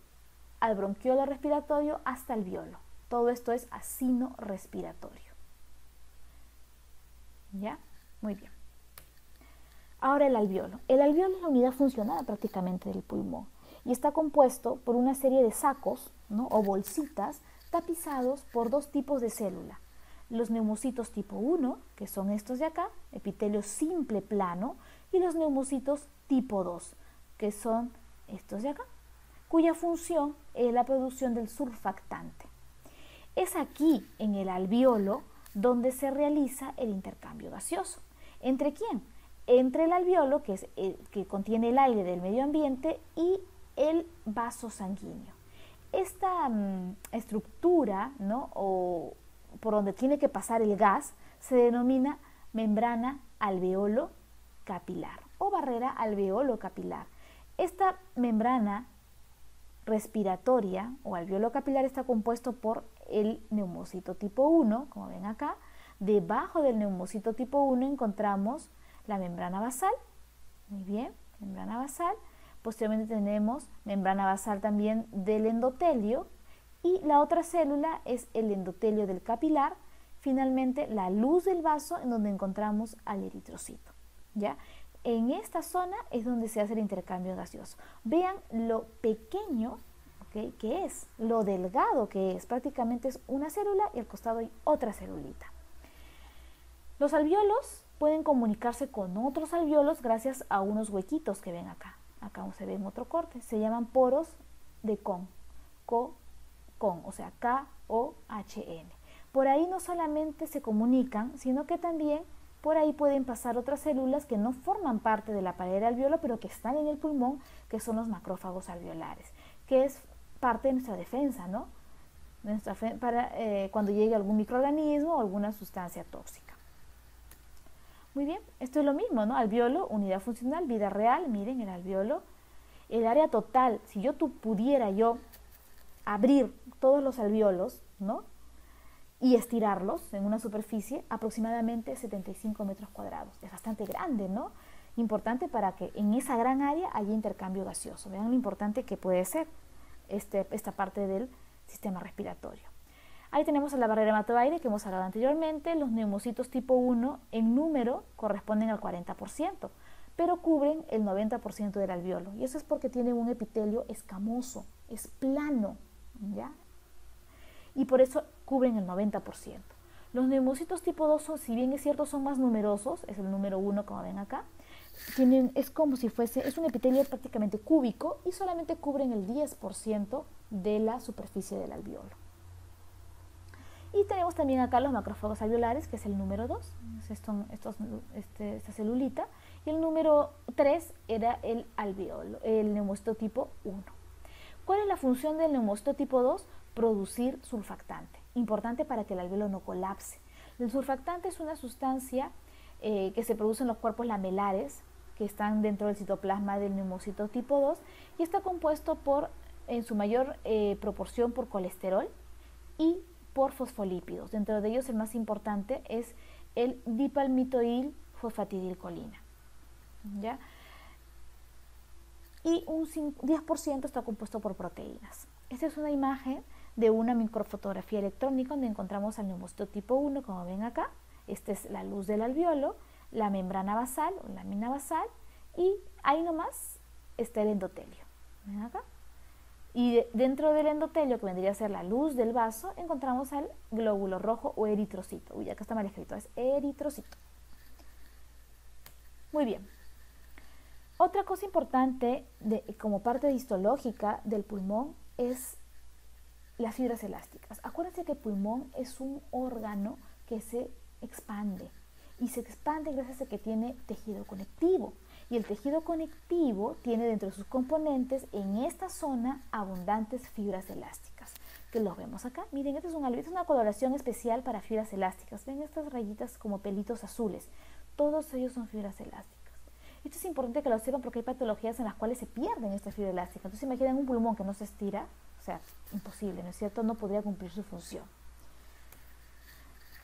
al bronquiolo respiratorio hasta alveolo. Todo esto es acino respiratorio. ¿Ya? Muy bien. Ahora el alveolo. El alveolo es la unidad funcional prácticamente del pulmón y está compuesto por una serie de sacos, ¿no? O bolsitas tapizados por dos tipos de célula. Los neumocitos tipo 1, que son estos de acá, epitelio simple plano, y los neumocitos tipo 2, que son estos de acá, cuya función es la producción del surfactante. Es aquí, en el alveolo, donde se realiza el intercambio gaseoso. ¿Entre quién? Entre el alveolo, que es que contiene el aire del medio ambiente, y el vaso sanguíneo. Esta estructura, ¿no? O por donde tiene que pasar el gas se denomina membrana alveolo capilar o barrera alveolo capilar. Esta membrana respiratoria o alveolo capilar está compuesto por el neumocito tipo 1, como ven acá. Debajo del neumocito tipo 1 encontramos la membrana basal, muy bien, membrana basal. Posteriormente tenemos membrana basal también del endotelio y la otra célula es el endotelio del capilar. Finalmente la luz del vaso en donde encontramos al eritrocito, ¿ya? En esta zona es donde se hace el intercambio gaseoso. Vean lo pequeño, ¿okay?, que es, lo delgado que es, prácticamente es una célula y al costado hay otra celulita. Los alveolos pueden comunicarse con otros alveolos gracias a unos huequitos que ven acá. Acá se ve en otro corte, se llaman poros de Kohn, o sea, K-O-H-N. Por ahí no solamente se comunican, sino que también por ahí pueden pasar otras células que no forman parte de la pared del alveolo, pero que están en el pulmón, que son los macrófagos alveolares, que es parte de nuestra defensa, ¿no? Cuando llegue algún microorganismo o alguna sustancia tóxica. Muy bien, esto es lo mismo, ¿no? Alveolo, unidad funcional, vida real, miren el alveolo. El área total, si yo pudiera abrir todos los alveolos, ¿no?, y estirarlos en una superficie, aproximadamente 75 metros cuadrados. Es bastante grande, ¿no? Importante para que en esa gran área haya intercambio gaseoso. Vean lo importante que puede ser esta parte del sistema respiratorio. Ahí tenemos a la barrera hematoaire que hemos hablado anteriormente. Los neumocitos tipo 1 en número corresponden al 40%, pero cubren el 90% del alveolo. Y eso es porque tienen un epitelio escamoso, es plano, ¿ya? Y por eso cubren el 90%. Los neumocitos tipo 2, si bien es cierto, son más numerosos, es el número 1 como ven acá, es como si fuese, es un epitelio prácticamente cúbico y solamente cubren el 10% de la superficie del alveolo. Y tenemos también acá los macrófagos alveolares, que es el número 2, esta celulita, y el número 3 era el alveolo, el neumocito tipo 1. ¿Cuál es la función del neumocito tipo 2? Producir surfactante, importante para que el alveolo no colapse. El surfactante es una sustancia que se produce en los cuerpos lamelares que están dentro del citoplasma del neumocito tipo 2 y está compuesto en su mayor proporción por colesterol y por fosfolípidos. Dentro de ellos el más importante es el dipalmitoil fosfatidilcolina, ¿ya? Y un 10% está compuesto por proteínas. Esta es una imagen de una microfotografía electrónica donde encontramos al neumocito tipo 1, como ven acá. Esta es la luz del alveolo, la membrana basal o lámina basal, y ahí nomás está el endotelio. ¿Ven acá? Y dentro del endotelio, que vendría a ser la luz del vaso, encontramos al glóbulo rojo o eritrocito. Uy, acá está mal escrito, es eritrocito. Muy bien. Otra cosa importante como parte histológica del pulmón es las fibras elásticas. Acuérdense que el pulmón es un órgano que se expande y se expande gracias a que tiene tejido conectivo, y el tejido conectivo tiene dentro de sus componentes en esta zona abundantes fibras elásticas, que los vemos acá. Miren, este es una coloración especial para fibras elásticas. Ven estas rayitas como pelitos azules, todos ellos son fibras elásticas. Esto es importante que lo sepan porque hay patologías en las cuales se pierden estas fibras elásticas. Entonces imaginen un pulmón que no se estira, o sea, imposible, ¿no es cierto? No podría cumplir su función.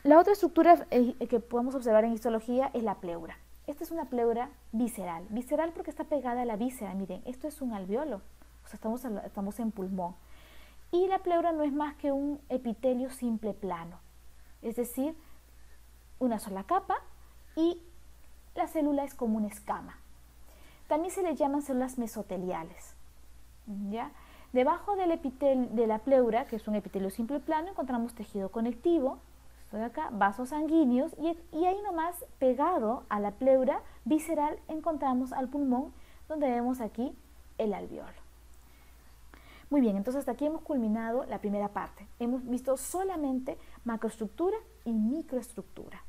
La otra estructura que podemos observar en histología es la pleura. Esta es una pleura visceral. Visceral porque está pegada a la víscera. Miren, esto es un alveolo, o sea, estamos en pulmón. Y la pleura no es más que un epitelio simple plano, es decir, una sola capa, y la célula es como una escama. También se le llaman células mesoteliales, ¿ya? Debajo de la pleura, que es un epitelio simple plano, encontramos tejido conectivo, esto de acá, vasos sanguíneos, y ahí nomás, pegado a la pleura visceral, encontramos al pulmón, donde vemos aquí el alveolo. Muy bien, entonces hasta aquí hemos culminado la primera parte. Hemos visto solamente macroestructura y microestructura,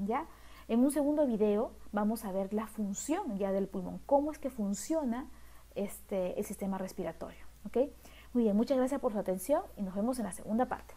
¿ya? En un segundo video vamos a ver la función ya del pulmón, cómo es que funciona el sistema respiratorio, ¿ok? Muy bien, muchas gracias por su atención y nos vemos en la segunda parte.